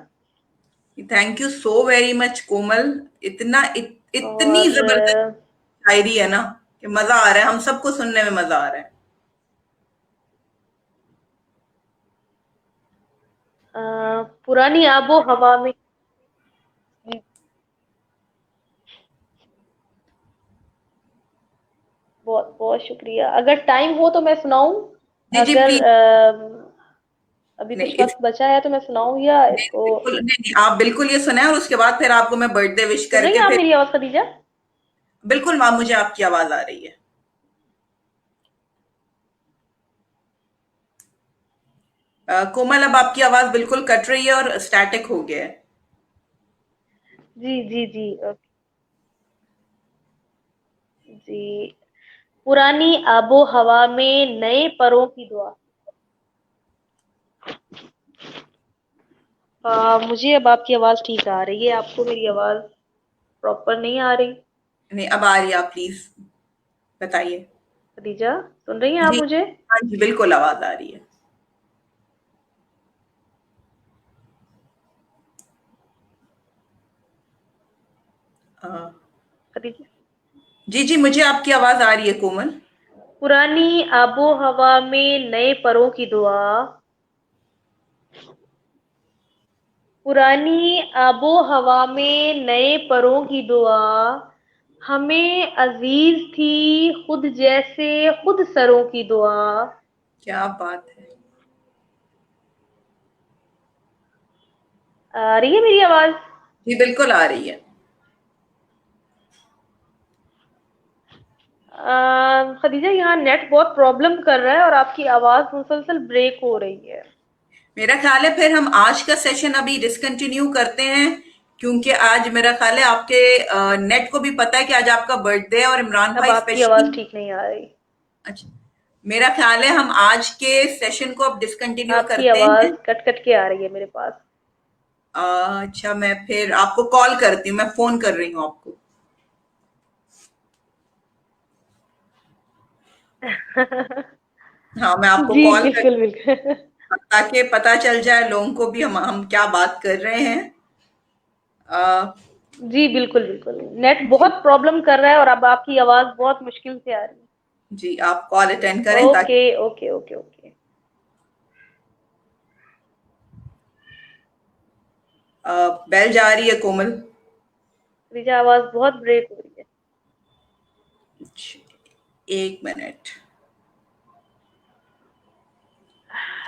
Thank you so very much Komal. इतनी और जबरदस्त शायरी है ना कि मजा आ रहा है, हम सबको सुनने में मजा आ रहा है। पुरानी आबो हवा में। बहुत बहुत शुक्रिया। अगर टाइम हो तो मैं सुनाऊं? जी जी अगर प्लीज। अभी नहीं कुछ वक्त बचा है तो मैं सुनाऊं, या नहीं इसको? बिल्कुल नहीं, नहीं आप बिल्कुल ये सुनाए और उसके बाद फिर आपको मैं बर्थडे विश सुन रही हैं करके आप फिर। मेरी आवाज खदीजा? बिल्कुल मैम, मुझे आपकी आवाज आ रही है। कोमल, अब आपकी आवाज बिल्कुल कट रही है और स्टैटिक हो गया है। जी जी जी, जी। पुरानी आबो हवा में नए परों की दुआ। मुझे अब आपकी आवाज ठीक आ रही है, आपको मेरी आवाज प्रॉपर नहीं आ रही? नहीं, अब आ रही है, आप प्लीज बताइए। खदीजा, सुन रही हैं आप जी। मुझे? हाँ जी, बिल्कुल आवाज आ रही है। अ, खदीजा, जी जी, मुझे आपकी आवाज आ रही है कोमल। पुरानी आबो हवा में नए परों की दुआ। पुरानी आबो हवा में नए परों की दुआ, हमें अजीज थी खुद जैसे खुद सरों की दुआ। क्या बात है। आ रही है मेरी आवाज? जी बिल्कुल आ रही है। खदीजा, यहाँ नेट बहुत प्रॉब्लम कर रहा है और आपकी आवाज मुसलसल ब्रेक हो रही है। मेरा ख्याल है फिर हम आज का सेशन अभी डिसकंटिन्यू करते हैं, क्योंकि आज मेरा ख्याल है आपके नेट को भी पता है कि आज आपका बर्थडे है और इमरान अब भाई आपकी स्पेशली। आवाज ठीक नहीं आ रही। अच्छा, मेरा ख्याल है हम आज के सेशन को अब डिसकंटिन्यू आपकी करते आवाज हैं। कट कट के आ रही है मेरे पास। अच्छा, मैं फिर आपको कॉल करती हूँ, मैं फोन कर रही हूँ आपको। हाँ, मैं आपको जी कॉल कर, बिल्कुल बिल्कुल। ताकि पता चल जाए लोगों को भी हम क्या बात कर रहे हैं। अ, जी बिल्कुल बिल्कुल, नेट जी बहुत प्रॉब्लम कर रहा है और अब आपकी आवाज बहुत मुश्किल से आ रही है। जी, आप कॉल अटेंड करें ताकि। Okay okay okay okay. Bell जा रही है कोमल। रिजा, आवाज बहुत ब्रेक हो रही है। एक मिनट।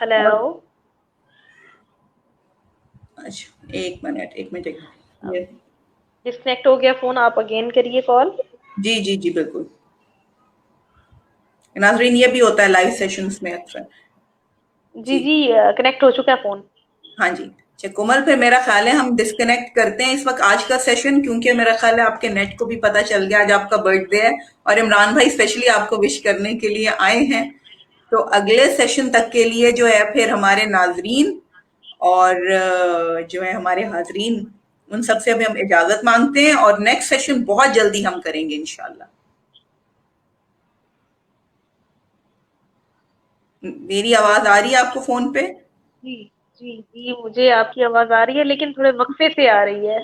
हेलो। अच्छा, एक मिनट, एक मिनट, एक मिनट अब ये। डिस्कनेक्ट हो गया फोन, आप अगेन करिए कॉल। जी जी जी बिल्कुल। नाजरीन, ये भी होता है लाइव सेशंस में अक्सर। जी जी। जी, कनेक्ट हो चुका है फोन। हाँ जी। अच्छा कोमल, फिर मेरा ख्याल है हम डिस्कनेक्ट करते हैं इस वक्त आज का सेशन, क्योंकि मेरा ख्याल है आपके नेट को भी पता चल गया आज आपका बर्थडे है और इमरान भाई स्पेशली आपको विश करने के लिए आए हैं। तो अगले सेशन तक के लिए जो है फिर हमारे नाजरीन और जो है हमारे हाजरीन, उन सबसे अभी हम इजाजत मांगते हैं और नेक्स्ट सेशन बहुत जल्दी हम करेंगे इंशाल्लाह। मेरी आवाज आ रही है आपको फोन पे? जी जी जी, मुझे आपकी आवाज आ रही है लेकिन थोड़े वक्फे से आ रही है।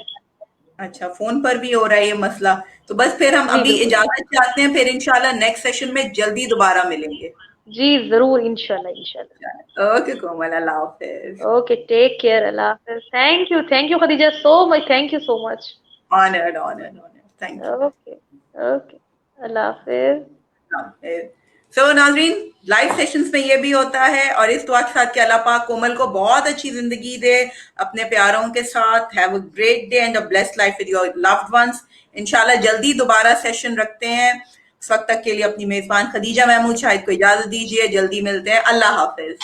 अच्छा, फोन पर भी हो रहा है ये मसला। तो बस फिर हम जी अभी बिल्कुल बिल्कुल। इजाजत चाहते हैं, फिर इंशाल्लाह नेक्स्ट सेशन में जल्दी दोबारा मिलेंगे। जी जरूर, इंशाल्लाह इंशाल्लाह। ओके कोमल, अल्लाह हाफिज। ओके, टेक केयर, अल्लाह हाफिज। Thank you Khadija, so much, thank you so much. Honoured honoured honoured, thank you. Okay okay, अल्लाह हाफिज। सो नाजरीन, लाइव सेशंस में ये भी होता है, और इस दुआ के साथ कि अल्लाह पाक कोमल को बहुत अच्छी जिंदगी दे अपने प्यारों के साथ। Have a great day and a blessed life with your loved ones. इंशाल्लाह जल्दी दोबारा सेशन रखते हैं। उस वक्त तक के लिए अपनी मेजबान खदीजा महमूद शाहिद को इजाजत दीजिए। जल्दी मिलते हैं। अल्लाह हाफिज।